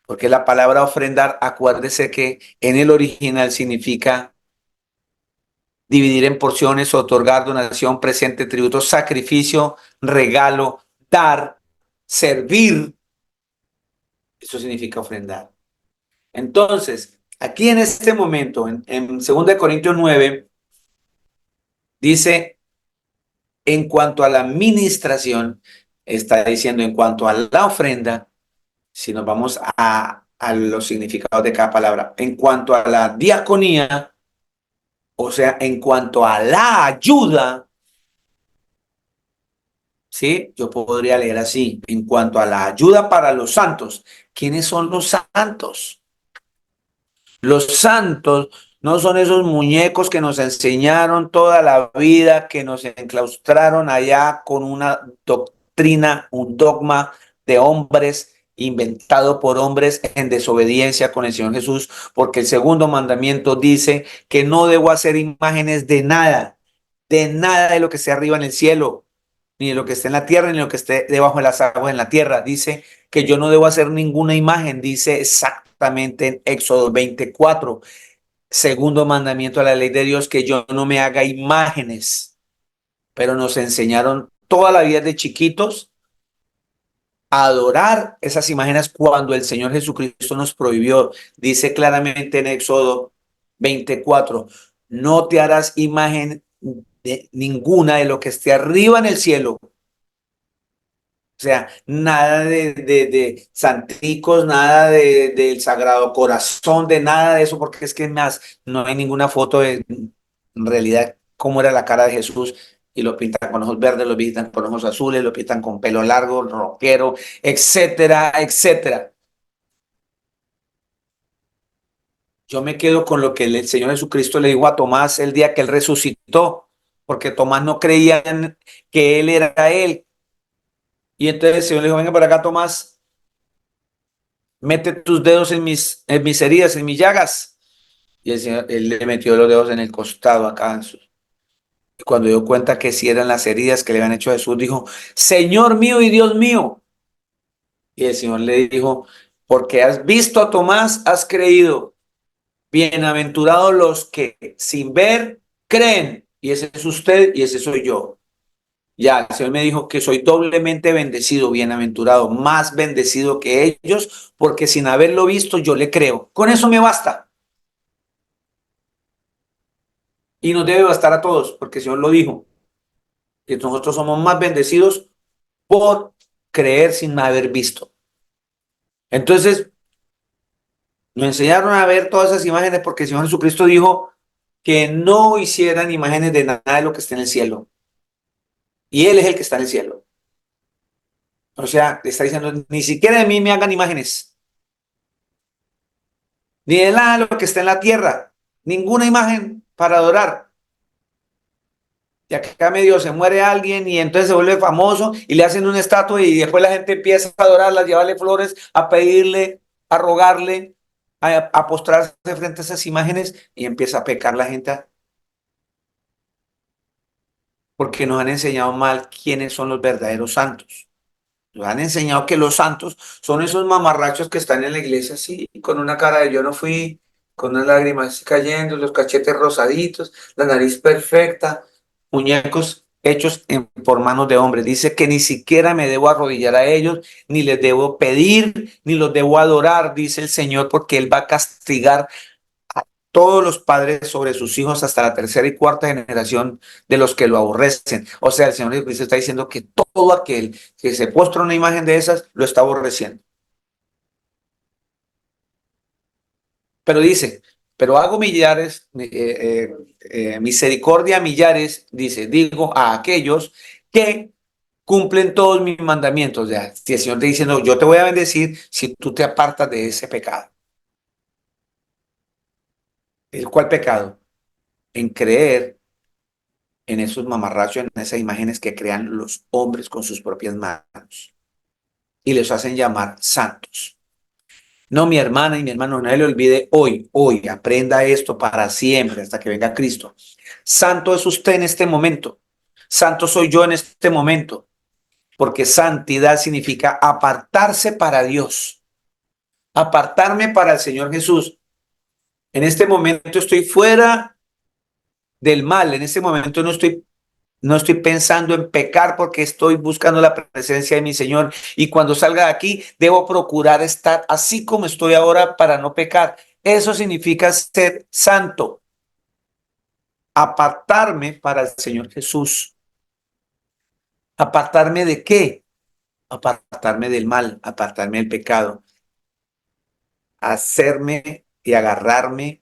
Porque la palabra ofrendar, acuérdese que en el original significa dividir en porciones, otorgar, donación, presente, tributo, sacrificio, regalo, dar, servir. Eso significa ofrendar. Entonces, Aquí en este momento, en 2 Corintios 9, dice, en cuanto a la administración, está diciendo en cuanto a la ofrenda, si nos vamos a los significados de cada palabra, en cuanto a la diaconía, o sea, en cuanto a la ayuda, ¿sí? Yo podría leer así, en cuanto a la ayuda para los santos. ¿Quiénes son los santos? Los santos no son esos muñecos que nos enseñaron toda la vida, que nos enclaustraron allá con una doctrina, un dogma de hombres inventado por hombres en desobediencia con el Señor Jesús, porque el segundo mandamiento dice que no debo hacer imágenes de nada de lo que esté arriba en el cielo, ni de lo que esté en la tierra, ni de lo que esté debajo de las aguas en la tierra. Dice que yo no debo hacer ninguna imagen, dice exactamente en Éxodo 24, segundo mandamiento de la ley de Dios, que yo no me haga imágenes. Pero nos enseñaron toda la vida de chiquitos a adorar esas imágenes cuando el Señor Jesucristo nos prohibió. Dice claramente en Éxodo 24, no te harás imagen de ninguna de lo que esté arriba en el cielo. O sea, nada de santicos, nada del Sagrado Corazón, de nada de eso, porque es que más no hay ninguna foto de en realidad cómo era la cara de Jesús, y lo pintan con ojos verdes, lo pintan con ojos azules, lo pintan con pelo largo, rockero, etcétera, etcétera. Yo me quedo con lo que el Señor Jesucristo le dijo a Tomás el día que él resucitó, porque Tomás no creía que él era él. Y entonces el Señor le dijo, venga para acá, Tomás, mete tus dedos en mis heridas, en mis llagas. Y el Señor, él le metió los dedos en el costado acá. Y cuando dio cuenta que si eran las heridas que le habían hecho a Jesús, dijo, Señor mío y Dios mío. Y el Señor le dijo, porque has visto a Tomás, has creído. Bienaventurados los que sin ver creen. Y ese es usted y ese soy yo. Ya, el Señor me dijo que soy doblemente bendecido, bienaventurado, más bendecido que ellos, porque sin haberlo visto yo le creo. Con eso me basta. Y nos debe bastar a todos, porque el Señor lo dijo, que nosotros somos más bendecidos por creer sin haber visto. Entonces, nos enseñaron a ver todas esas imágenes porque el Señor Jesucristo dijo que no hicieran imágenes de nada de lo que está en el cielo. Y Él es el que está en el cielo. O sea, le está diciendo, ni siquiera de mí me hagan imágenes, ni de nada de lo que está en la tierra, ninguna imagen para adorar. Y acá medio se muere alguien y entonces se vuelve famoso y le hacen una estatua y después la gente empieza a adorarla, a llevarle flores, a pedirle, a rogarle, a postrarse frente a esas imágenes y empieza a pecar la gente porque nos han enseñado mal quiénes son los verdaderos santos. Nos han enseñado que los santos son esos mamarrachos que están en la iglesia así, con una cara de yo no fui, con unas lágrimas cayendo, los cachetes rosaditos, la nariz perfecta, muñecos hechos por manos de hombres. Dice que ni siquiera me debo arrodillar a ellos, ni les debo pedir, ni los debo adorar, dice el Señor, porque Él va a castigar todos los padres sobre sus hijos hasta la tercera y cuarta generación de los que lo aborrecen. O sea, el Señor Jesucristo está diciendo que todo aquel que se postra una imagen de esas lo está aborreciendo. Pero dice, pero hago millares, misericordia a millares, dice, digo a aquellos que cumplen todos mis mandamientos. O sea, si el Señor te dice, no, yo te voy a bendecir si tú te apartas de ese pecado. ¿El cuál pecado? En creer en esos mamarrachos, en esas imágenes que crean los hombres con sus propias manos y les hacen llamar santos. No, mi hermana y mi hermano, no le olvide hoy, aprenda esto para siempre hasta que venga Cristo. Santo es usted en este momento. Santo soy yo en este momento, porque santidad significa apartarse para Dios, apartarme para el Señor Jesús. En este momento estoy fuera del mal, en este momento no estoy pensando en pecar porque estoy buscando la presencia de mi Señor. Y cuando salga de aquí, debo procurar estar así como estoy ahora para no pecar. Eso significa ser santo, apartarme para el Señor Jesús. ¿Apartarme de qué? Apartarme del mal, apartarme del pecado, hacerme y agarrarme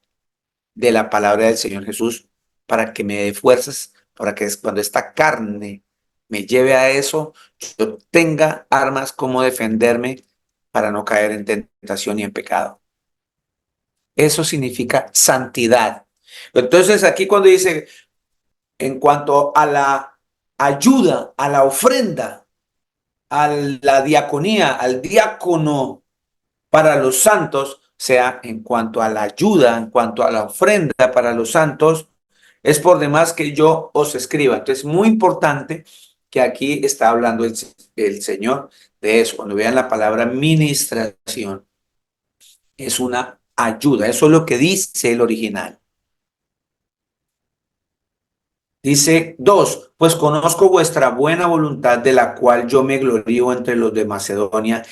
de la palabra del Señor Jesús para que me dé fuerzas, para que cuando esta carne me lleve a eso, yo tenga armas como defenderme para no caer en tentación y en pecado. Eso significa santidad. Entonces aquí cuando dice, en cuanto a la ayuda, a la ofrenda, a la diaconía, al diácono para los santos, sea en cuanto a la ayuda, en cuanto a la ofrenda para los santos, es por demás que yo os escriba. Entonces, muy importante que aquí está hablando el Señor de eso. Cuando vean la palabra ministración, es una ayuda. Eso es lo que dice el original. Dice 2, pues conozco vuestra buena voluntad, de la cual yo me glorío entre los de Macedonia,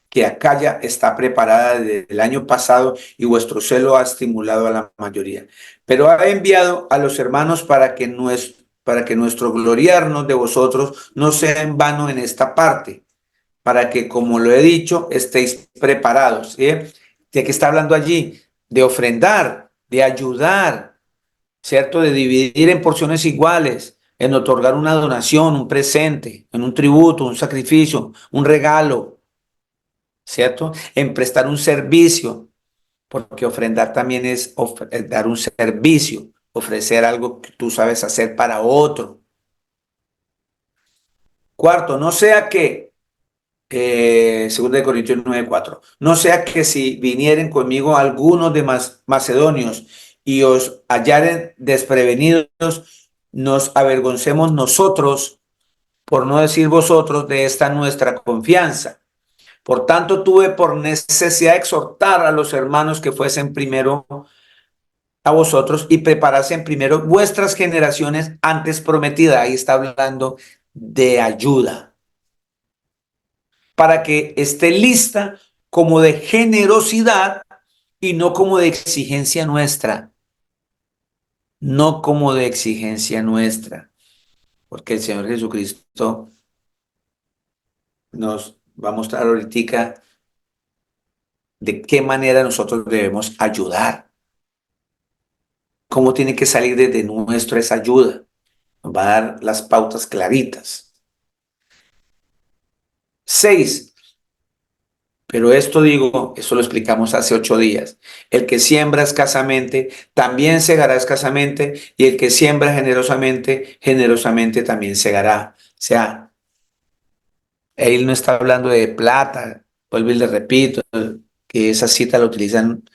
que Acaya está preparada desde el año pasado y vuestro celo ha estimulado a la mayoría. Pero ha enviado a los hermanos para que nuestro gloriarnos de vosotros no sea en vano en esta parte, para que, como lo he dicho, estéis preparados. ¿Sí? ¿De qué está hablando allí? De ofrendar, de ayudar, ¿cierto? De dividir en porciones iguales, en otorgar una donación, un presente, en un tributo, un sacrificio, un regalo, ¿cierto? En prestar un servicio, porque ofrendar también es dar un servicio, ofrecer algo que tú sabes hacer para otro. Cuarto, no sea que, 2 Corintios 9:4, no sea que si vinieren conmigo algunos de macedonios y os hallaren desprevenidos, nos avergoncemos nosotros, por no decir vosotros, de esta nuestra confianza. Por tanto, tuve por necesidad exhortar a los hermanos que fuesen primero a vosotros y preparasen primero vuestras generaciones antes prometidas. Ahí está hablando de ayuda, para que esté lista como de generosidad y no como de exigencia nuestra. No como de exigencia nuestra, porque el Señor Jesucristo nos va a mostrar ahorita de qué manera nosotros debemos ayudar. Cómo tiene que salir desde nuestra esa ayuda. Nos va a dar las pautas claritas. 6. Pero esto digo, eso lo explicamos hace 8 días. El que siembra escasamente, también segará escasamente, y el que siembra generosamente, generosamente también segará. O sea, él no está hablando de plata. Vuelvo y le repito, que esa cita la utilizan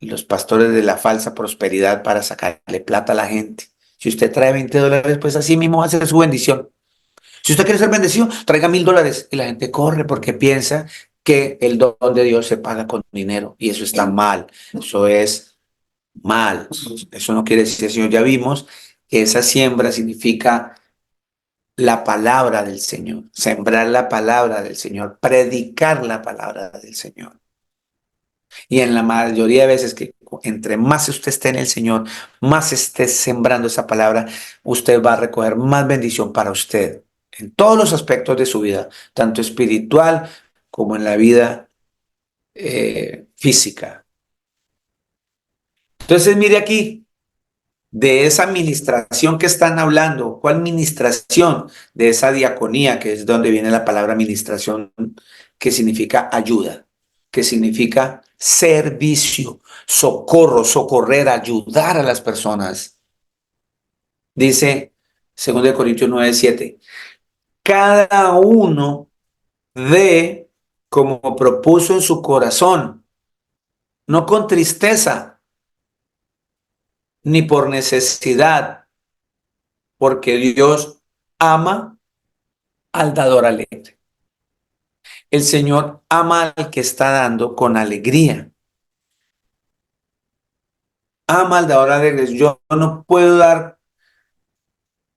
los pastores de la falsa prosperidad para sacarle plata a la gente. Si usted trae $20, pues así mismo va a ser su bendición. Si usted quiere ser bendecido, traiga $1000. Y la gente corre porque piensa que el don de Dios se paga con dinero. Y eso está mal. Eso es mal. Eso no quiere decir, Señor, ya vimos que esa siembra significa la palabra del Señor, sembrar la palabra del Señor, predicar la palabra del Señor. Y en la mayoría de veces que entre más usted esté en el Señor, más esté sembrando esa palabra, usted va a recoger más bendición para usted en todos los aspectos de su vida, tanto espiritual como en la vida física. Entonces, mire aquí, de esa administración que están hablando, ¿cuál administración? De esa diaconía, que es donde viene la palabra administración, que significa ayuda, que significa servicio, socorro, socorrer, ayudar a las personas. Dice 2 Corintios 9:7, cada uno dé como propuso en su corazón, no con tristeza ni por necesidad, porque Dios ama al dador alegre. El Señor ama al que está dando con alegría. Ama al dador alegre. Yo no puedo dar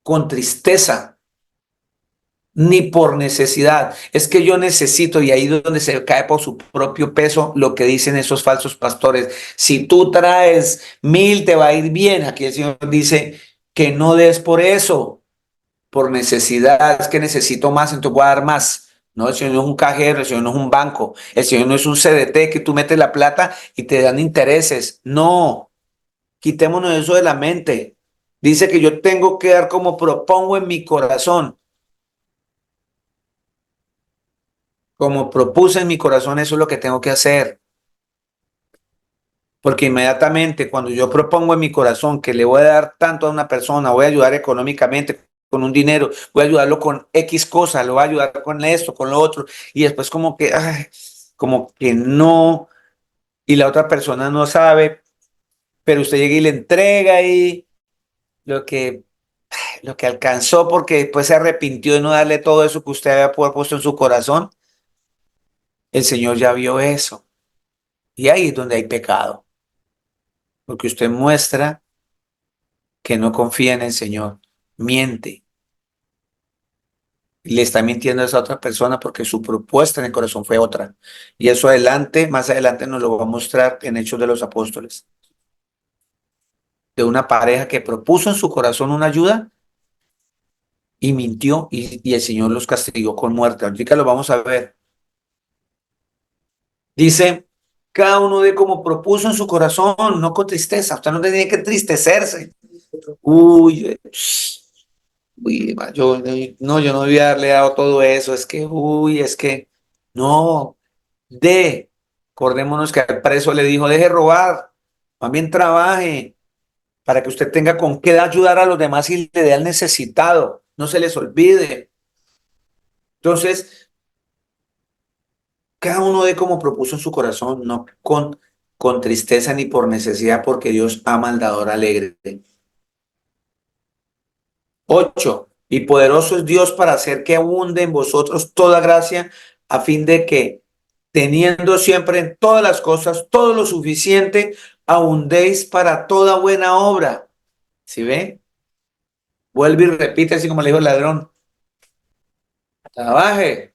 con tristeza. ni por necesidad. Es que yo necesito, y ahí es donde se cae por su propio peso lo que dicen esos falsos pastores. Si tú traes 1,000, te va a ir bien. Aquí el Señor dice que no des por eso, por necesidad. Es que necesito más, entonces voy a dar más. No, el Señor no es un cajero, el Señor no es un banco, el Señor no es un CDT que tú metes la plata y te dan intereses. No, quitémonos eso de la mente. Dice que yo tengo que dar como propongo en mi corazón. Como propuse en mi corazón, eso es lo que tengo que hacer. Porque inmediatamente cuando yo propongo en mi corazón que le voy a dar tanto a una persona, voy a ayudar económicamente con un dinero, voy a ayudarlo con X cosa, lo voy a ayudar con esto, con lo otro, y después como que, ay, como que no, y la otra persona no sabe, pero usted llega y le entrega ahí lo que alcanzó porque después se arrepintió de no darle todo eso que usted había puesto en su corazón. El Señor ya vio eso. Y ahí es donde hay pecado, porque usted muestra que no confía en el Señor, miente, y le está mintiendo a esa otra persona porque su propuesta en el corazón fue otra. Y eso adelante, más adelante nos lo va a mostrar en Hechos de los Apóstoles, de una pareja que propuso en su corazón una ayuda y mintió y el Señor los castigó con muerte. Ahorita lo vamos a ver. Dice, cada uno de como propuso en su corazón, no con tristeza. Usted no tiene que entristecerse. Uy, uy, yo no, yo no voy a haberle dado todo eso, es que, uy, es que, no, acordémonos que al preso le dijo, deje robar, también trabaje, para que usted tenga con qué ayudar a los demás y le dé al necesitado, no se les olvide. Entonces, cada uno de como propuso en su corazón, no con tristeza ni por necesidad, porque Dios ama al dador alegre. 8. Y poderoso es Dios para hacer que abunde en vosotros toda gracia, a fin de que, teniendo siempre en todas las cosas todo lo suficiente, abundéis para toda buena obra. ¿Sí ve? Vuelve y repite, así como le dijo el ladrón. Trabaje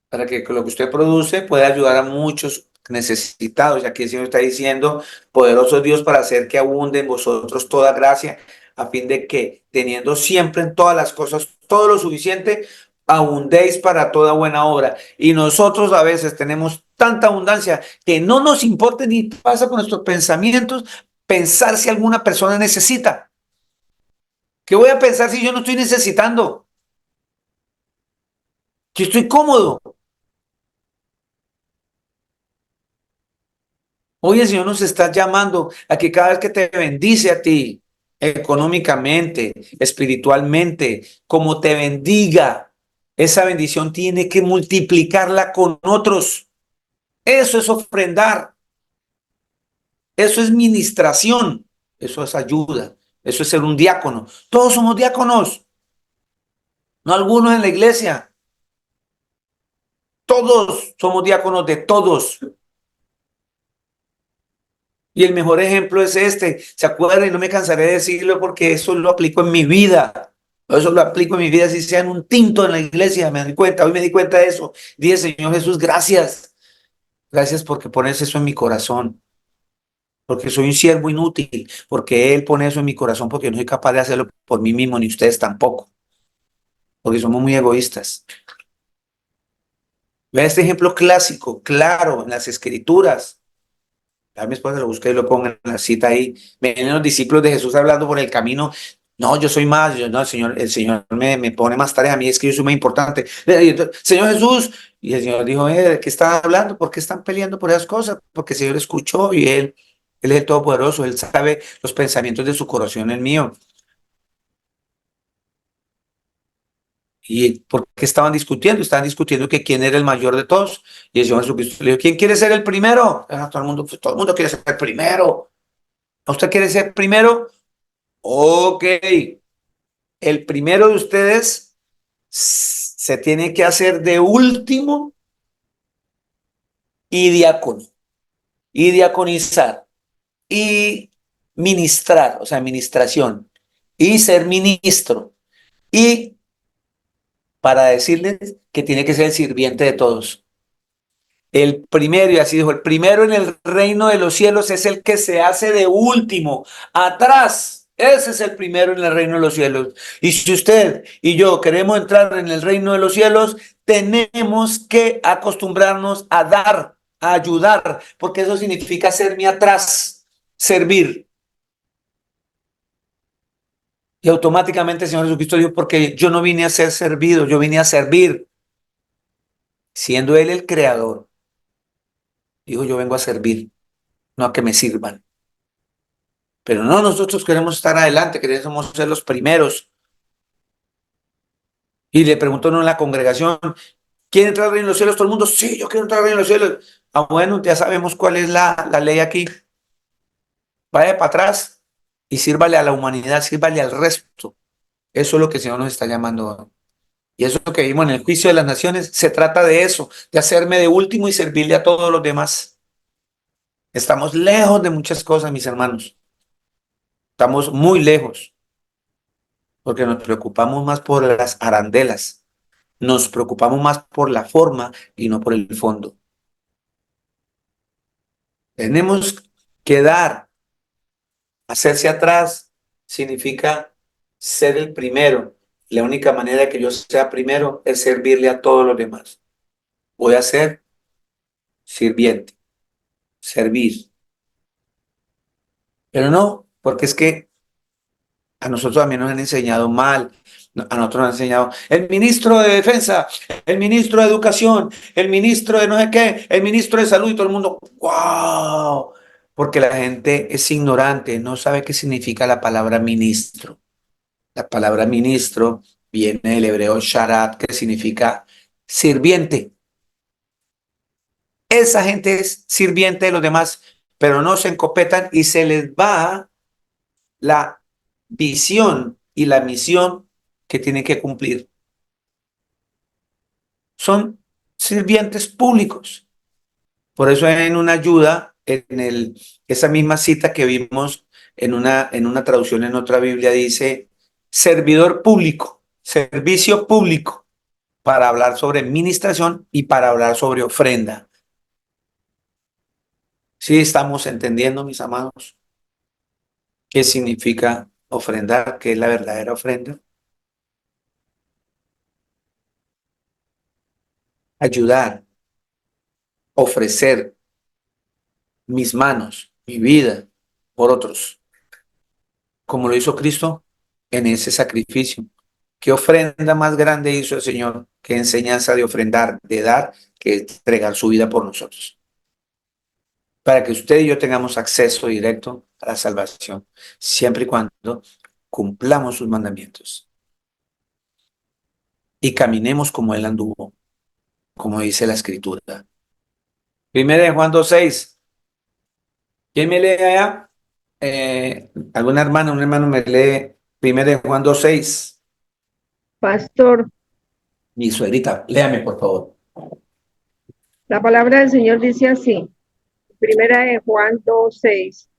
para que lo que usted produce pueda ayudar a muchos necesitados. Y aquí el Señor está diciendo, poderoso es Dios para hacer que abunde en vosotros toda gracia, a fin de que, teniendo siempre en todas las cosas todo lo suficiente, abundéis para toda buena obra. Y nosotros a veces tenemos tanta abundancia que no nos importa ni pasa con nuestros pensamientos pensar si alguna persona necesita. ¿Qué voy a pensar si yo no estoy necesitando? Que estoy cómodo. Hoy el Señor nos está llamando a que cada vez que te bendice a ti, económicamente, espiritualmente, como te bendiga, esa bendición tiene que multiplicarla con otros. Eso es ofrendar, eso es ministración, eso es ayuda, eso es ser un diácono. Todos somos diáconos, no algunos en la iglesia. Todos somos diáconos de todos. Y el mejor ejemplo es este. ¿Se acuerdan? Y no me cansaré de decirlo porque eso lo aplico en mi vida. Eso lo aplico en mi vida, si sea en un tinto en la iglesia, me doy cuenta. Hoy me di cuenta de eso. Dije, Señor Jesús, gracias. Gracias porque pones eso en mi corazón. Porque soy un siervo inútil. Porque Él pone eso en mi corazón. Porque no soy capaz de hacerlo por mí mismo, ni ustedes tampoco. Porque somos muy egoístas. Vea este ejemplo clásico, claro, en las Escrituras. A mi esposa lo busqué y lo pongo en la cita ahí. Vienen los discípulos de Jesús hablando por el camino. No, yo soy más, yo no, el Señor me pone más tareas a mí, es que yo soy más importante. Señor Jesús, y el Señor dijo, ¿de qué estás hablando? ¿Por qué están peleando por esas cosas? Porque el Señor escuchó y Él es el Todopoderoso, Él sabe los pensamientos de su corazón, el mío. ¿Y por qué estaban discutiendo? Estaban discutiendo que quién era el mayor de todos. Y el Señor Jesucristo le dijo, ¿quién quiere ser el primero? Todo el mundo quiere ser el primero. ¿Usted quiere ser primero? Ok, el primero de ustedes se tiene que hacer de último y diácono, y diaconizar, y ministrar, o sea, administración, y ser ministro, y para decirles que tiene que ser el sirviente de todos. El primero, y así dijo, el primero en el reino de los cielos es el que se hace de último, atrás. Ese es el primero en el reino de los cielos. Y si usted y yo queremos entrar en el reino de los cielos, tenemos que acostumbrarnos a dar, a ayudar, porque eso significa hacerme atrás, servir. Y automáticamente el Señor Jesucristo dijo, porque yo no vine a ser servido, yo vine a servir, siendo Él el creador. Dijo, yo vengo a servir, no a que me sirvan. Pero no, nosotros queremos estar adelante, queremos ser los primeros. Y le preguntó uno en la congregación, ¿quiere entrar al reino de los cielos? Todo el mundo, sí, yo quiero entrar al reino de los cielos. Ah, bueno, ya sabemos cuál es la ley aquí. Vaya para atrás y sírvale a la humanidad, sírvale al resto. Eso es lo que el Señor nos está llamando hoy. Y eso que vimos en el juicio de las naciones, se trata de eso, de hacerme de último y servirle a todos los demás. Estamos lejos de muchas cosas, mis hermanos. Estamos muy lejos, porque nos preocupamos más por las arandelas, nos preocupamos más por la forma y no por el fondo. Tenemos que dar, hacerse atrás, significa ser el primero. La única manera de que yo sea primero es servirle a todos los demás. Voy a ser sirviente, servir. Pero no, porque es que a nosotros también nos han enseñado mal. A nosotros nos han enseñado el ministro de Defensa, el ministro de Educación, el ministro de no sé qué, el ministro de Salud y todo el mundo, ¡wow! Porque la gente es ignorante, no sabe qué significa la palabra ministro. La palabra ministro viene del hebreo sharat, que significa sirviente. Esa gente es sirviente de los demás, pero no se encopetan y se les va la visión y la misión que tienen que cumplir. Son sirvientes públicos. Por eso en una ayuda, esa misma cita que vimos en una traducción en otra Biblia dice servidor público, servicio público, para hablar sobre administración y para hablar sobre ofrenda. ¿Sí estamos entendiendo, mis amados, qué significa ofrendar, qué es la verdadera ofrenda? Ayudar, ofrecer mis manos, mi vida por otros, como lo hizo Cristo en ese sacrificio. ¿Qué ofrenda más grande hizo el Señor? ¿Qué enseñanza de ofrendar, de dar, que entregar su vida por nosotros? Para que usted y yo tengamos acceso directo a la salvación, siempre y cuando cumplamos sus mandamientos y caminemos como Él anduvo, como dice la Escritura. Primera de Juan 2:6. ¿Quién me lee allá? Alguna hermana, un hermano me lee Primera de Juan 2:6. Pastor, Mi suegrita, léame, por favor. la palabra del Señor dice así, primera de Juan 2:6.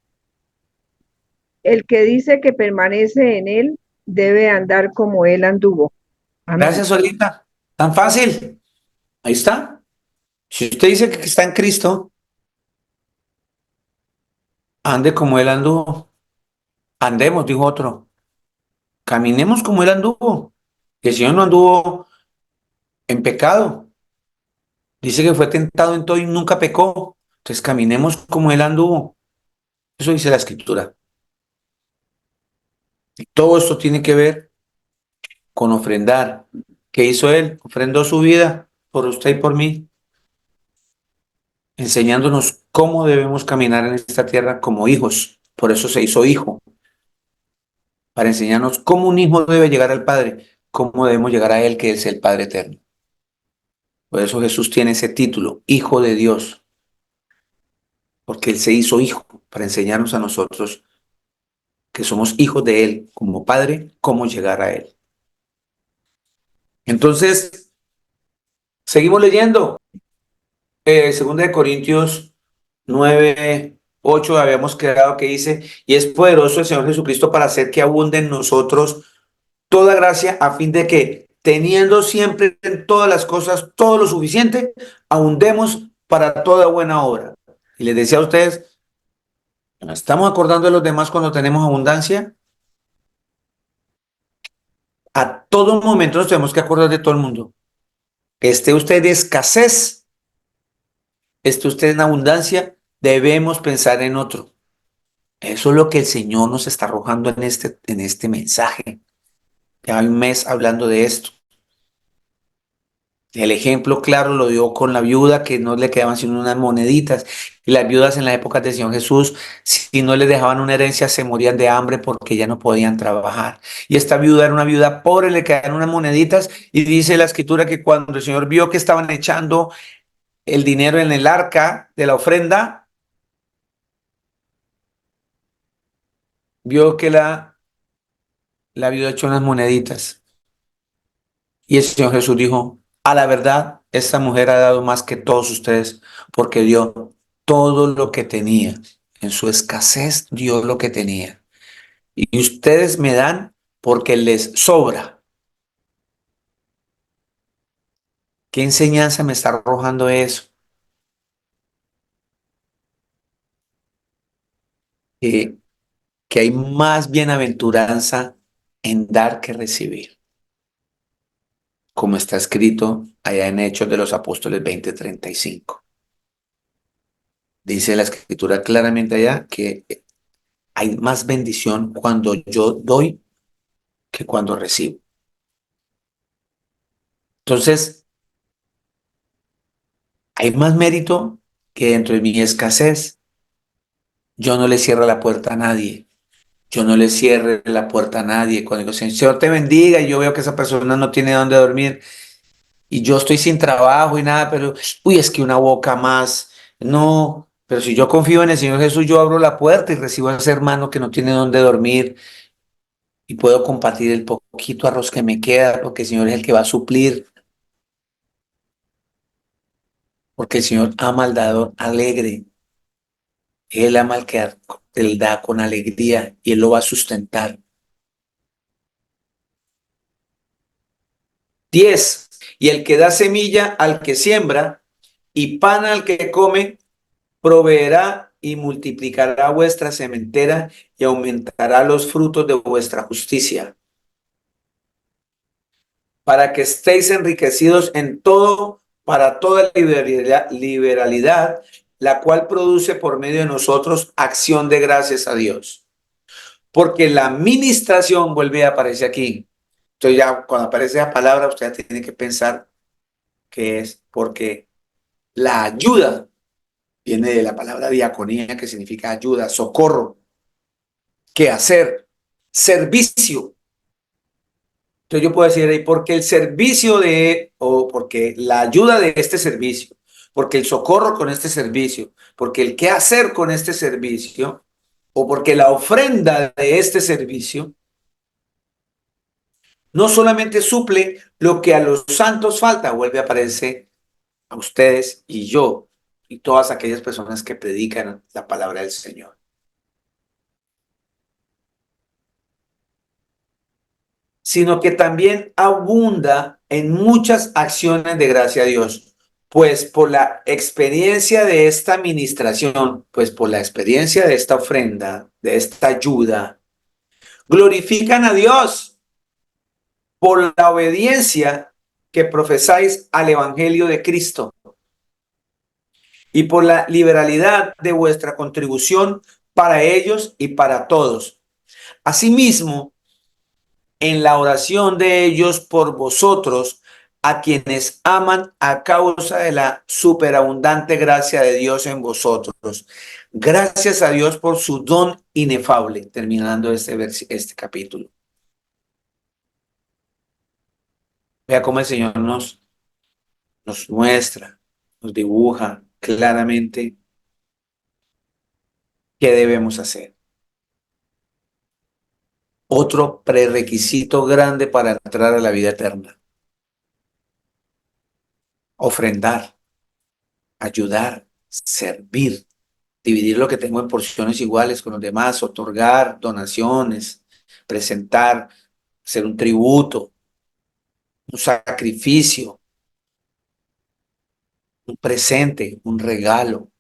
El que dice que permanece en él debe andar como él anduvo. Amén. Gracias, suegrita. Tan fácil. Ahí está. Si usted dice que está en Cristo, ande como Él anduvo. Andemos, dijo otro. Caminemos como Él anduvo. Que el Señor no anduvo en pecado. Dice que fue tentado en todo y nunca pecó. Entonces caminemos como Él anduvo. Eso dice la Escritura. Y todo esto tiene que ver con ofrendar. ¿Qué hizo Él? Ofrendó su vida por usted y por mí, enseñándonos cómo debemos caminar en esta tierra como hijos. Por eso se hizo hijo, para enseñarnos cómo un hijo debe llegar al Padre, cómo debemos llegar a Él, que es el Padre eterno. Por eso Jesús tiene ese título, Hijo de Dios, porque Él se hizo hijo, para enseñarnos a nosotros que somos hijos de Él, como Padre, cómo llegar a Él. Entonces, seguimos leyendo. 2 Corintios 9:8, habíamos quedado que dice, y es poderoso el Señor Jesucristo para hacer que abunde en nosotros toda gracia, a fin de que teniendo siempre en todas las cosas todo lo suficiente, abundemos para toda buena obra. Y les decía a ustedes, ¿nos estamos acordando de los demás cuando tenemos abundancia? A todo momento nos tenemos que acordar de todo el mundo. Esté usted de escasez, esté usted en abundancia, debemos pensar en otro. Eso es lo que el Señor nos está arrojando en este mensaje. Ya hay un mes hablando de esto. El ejemplo claro lo dio con la viuda que no le quedaban sino unas moneditas. Y las viudas en la época del Señor Jesús, si no les dejaban una herencia, se morían de hambre porque ya no podían trabajar. Y esta viuda era una viuda pobre, le quedaron unas moneditas. Y dice la escritura que cuando el Señor vio que estaban echando el dinero en el arca de la ofrenda, vio que la viuda echó unas moneditas. Y el Señor Jesús dijo, a la verdad, esta mujer ha dado más que todos ustedes porque dio todo lo que tenía. En su escasez dio lo que tenía. Y ustedes me dan porque les sobra. ¿Qué enseñanza me está arrojando eso? Que, que hay más bienaventuranza en dar que recibir. Como está escrito allá en Hechos de los Apóstoles 20:35. Dice la escritura claramente allá que hay más bendición cuando yo doy que cuando recibo. Entonces, hay más mérito que dentro de mi escasez. Yo no le cierro la puerta a nadie. Yo no le cierre la puerta a nadie. Cuando digo, Señor te bendiga, y yo veo que esa persona no tiene dónde dormir y yo estoy sin trabajo y nada, pero, uy, es que una boca más. No, pero si yo confío en el Señor Jesús, yo abro la puerta y recibo a ese hermano que no tiene dónde dormir y puedo compartir el poquito arroz que me queda, porque el Señor es el que va a suplir, porque el Señor ama al dador alegre. Él ama al que Él da con alegría y Él lo va a sustentar. 10. Y el que da semilla al que siembra y pan al que come, proveerá y multiplicará vuestra sementera y aumentará los frutos de vuestra justicia, para que estéis enriquecidos en todo, para toda liberalidad, la cual produce por medio de nosotros acción de gracias a Dios. Porque la administración vuelve a aparecer aquí. Entonces ya cuando aparece la palabra, usted tiene que pensar que es porque la ayuda viene de la palabra diaconía, que significa ayuda, socorro, qué hacer, servicio. Entonces yo puedo decir ahí, porque el servicio o porque la ayuda de este servicio, porque el socorro con este servicio, porque el qué hacer con este servicio, o porque la ofrenda de este servicio, no solamente suple lo que a los santos falta, vuelve a aparecer a ustedes y yo y todas aquellas personas que predican la palabra del Señor, sino que también abunda en muchas acciones de gracia a Dios. Pues por la experiencia de esta administración, pues por la experiencia de esta ofrenda, de esta ayuda, glorifican a Dios por la obediencia que profesáis al Evangelio de Cristo y por la liberalidad de vuestra contribución para ellos y para todos. Asimismo, en la oración de ellos por vosotros, a quienes aman a causa de la superabundante gracia de Dios en vosotros. Gracias a Dios por su don inefable, terminando este capítulo. Vea cómo el Señor nos muestra, nos dibuja claramente qué debemos hacer. Otro prerequisito grande para entrar a la vida eterna: ofrendar, ayudar, servir, dividir lo que tengo en porciones iguales con los demás, otorgar donaciones, presentar, hacer un tributo. un sacrificio, un presente, un regalo,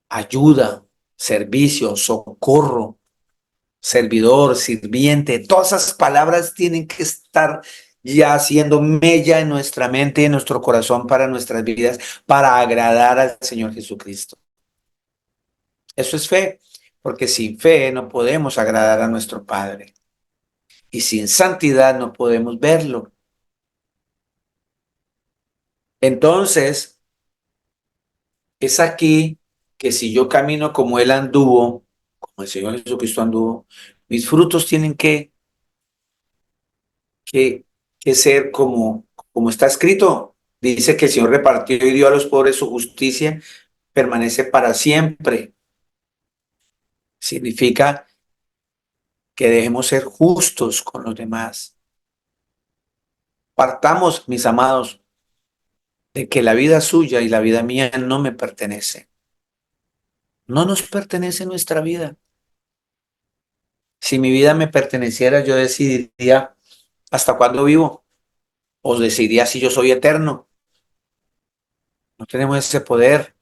ayuda, servicio, socorro, servidor, sirviente. Todas esas palabras tienen que estar ya haciendo mella en nuestra mente y en nuestro corazón para nuestras vidas, para agradar al Señor Jesucristo. Eso es fe, porque sin fe no podemos agradar a nuestro Padre. Y sin santidad no podemos verlo. Entonces, es aquí que si yo camino como Él anduvo, como el Señor Jesucristo anduvo, mis frutos tienen que, que ser como está escrito. Dice que el Señor repartió y dio a los pobres, su justicia permanece para siempre. Significa que dejemos ser justos con los demás. Partamos, mis amados, de que la vida suya y la vida mía no me pertenece. No nos pertenece nuestra vida. Si mi vida me perteneciera, yo decidiría hasta cuándo vivo, o decidiría si yo soy eterno. No tenemos ese poder,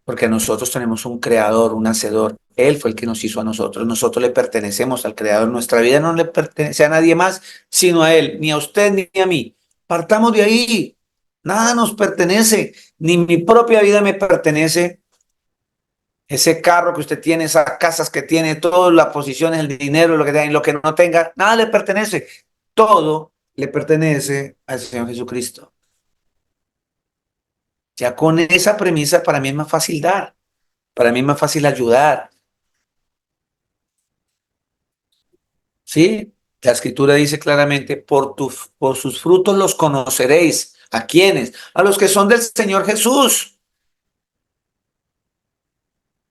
porque nosotros tenemos un creador, un hacedor. Él fue el que nos hizo a nosotros. Nosotros le pertenecemos al creador. Nuestra vida no le pertenece a nadie más, sino a él, ni a usted ni a mí. Partamos de ahí. Nada nos pertenece, ni mi propia vida me pertenece. Ese carro que usted tiene, esas casas que tiene, todas las posiciones, el dinero, lo que tenga y lo que no tenga, nada le pertenece. Todo le pertenece al Señor Jesucristo. Ya con esa premisa para mí es más fácil dar, para mí es más fácil ayudar. ¿Sí? La Escritura dice claramente, por sus frutos los conoceréis. ¿A quiénes? A los que son del Señor Jesús.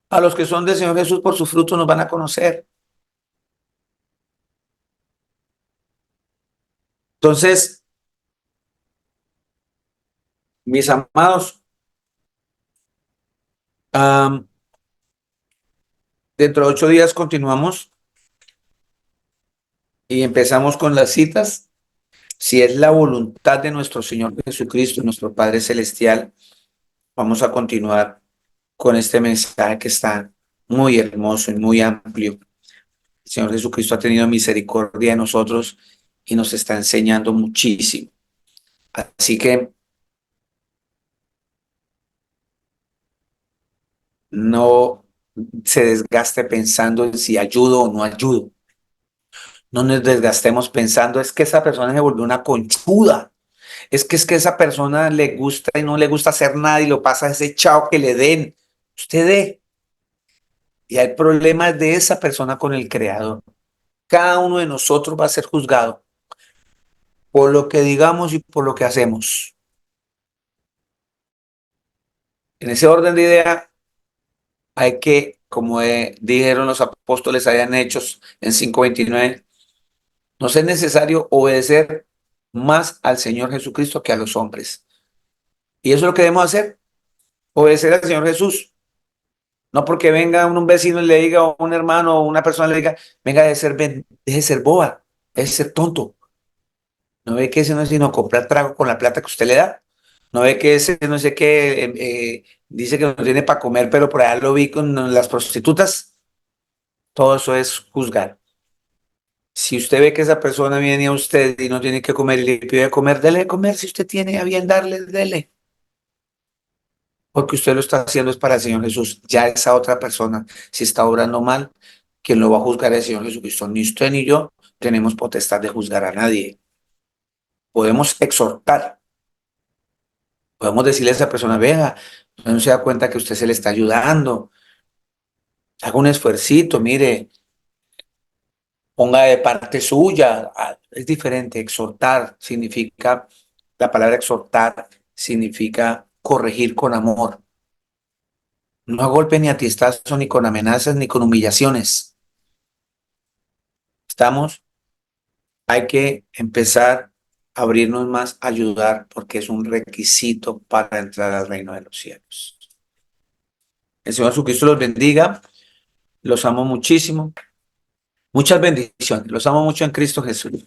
A los que son del Señor Jesús por sus frutos nos van a conocer. Entonces, mis amados, dentro de 8 días continuamos y empezamos con las citas. Si es la voluntad de nuestro Señor Jesucristo, nuestro Padre Celestial, vamos a continuar con este mensaje que está muy hermoso y muy amplio. El Señor Jesucristo ha tenido misericordia de nosotros y nos está enseñando muchísimo. Así que no se desgaste pensando en si ayudo o no ayudo. No nos desgastemos pensando, es que esa persona se volvió una conchuda. Es que esa persona le gusta y no le gusta hacer nada y lo pasa ese chao que le den. Usted dé. Y hay problemas de esa persona con el Creador. Cada uno de nosotros va a ser juzgado por lo que digamos y por lo que hacemos. En ese orden de idea, hay que, como dijeron los apóstoles allá en Hechos en 5:29, nos es necesario obedecer más al Señor Jesucristo que a los hombres. Y eso es lo que debemos hacer, obedecer al Señor Jesús. No porque venga un vecino y le diga, o un hermano o una persona le diga, venga, deje de ser boba, deje de ser tonto. ¿No ve que ese no es sino comprar trago con la plata que usted le da? ¿No ve que ese no sé qué dice que no tiene para comer, pero por allá lo vi con las prostitutas? Todo eso es juzgar. Si usted ve que esa persona viene a usted y no tiene que comer y le pide comer, dele de comer. Si usted tiene a bien darle, dele. Porque usted lo está haciendo es para el Señor Jesús. Ya esa otra persona, si está obrando mal, quien lo va a juzgar es el Señor Jesucristo. Ni usted ni yo tenemos potestad de juzgar a nadie. Podemos exhortar, podemos decirle a esa persona, venga, no se da cuenta que usted se le está ayudando, haga un esfuercito, mire, ponga de parte suya. Es diferente. Exhortar significa, la palabra exhortar significa corregir con amor. No a golpe ni a tiestazo, ni con amenazas, ni con humillaciones. ¿Estamos? Hay que empezar a abrirnos más, a ayudar, porque es un requisito para entrar al reino de los cielos. El Señor Jesucristo los bendiga. Los amo muchísimo. Muchas bendiciones. Los amo mucho en Cristo Jesús.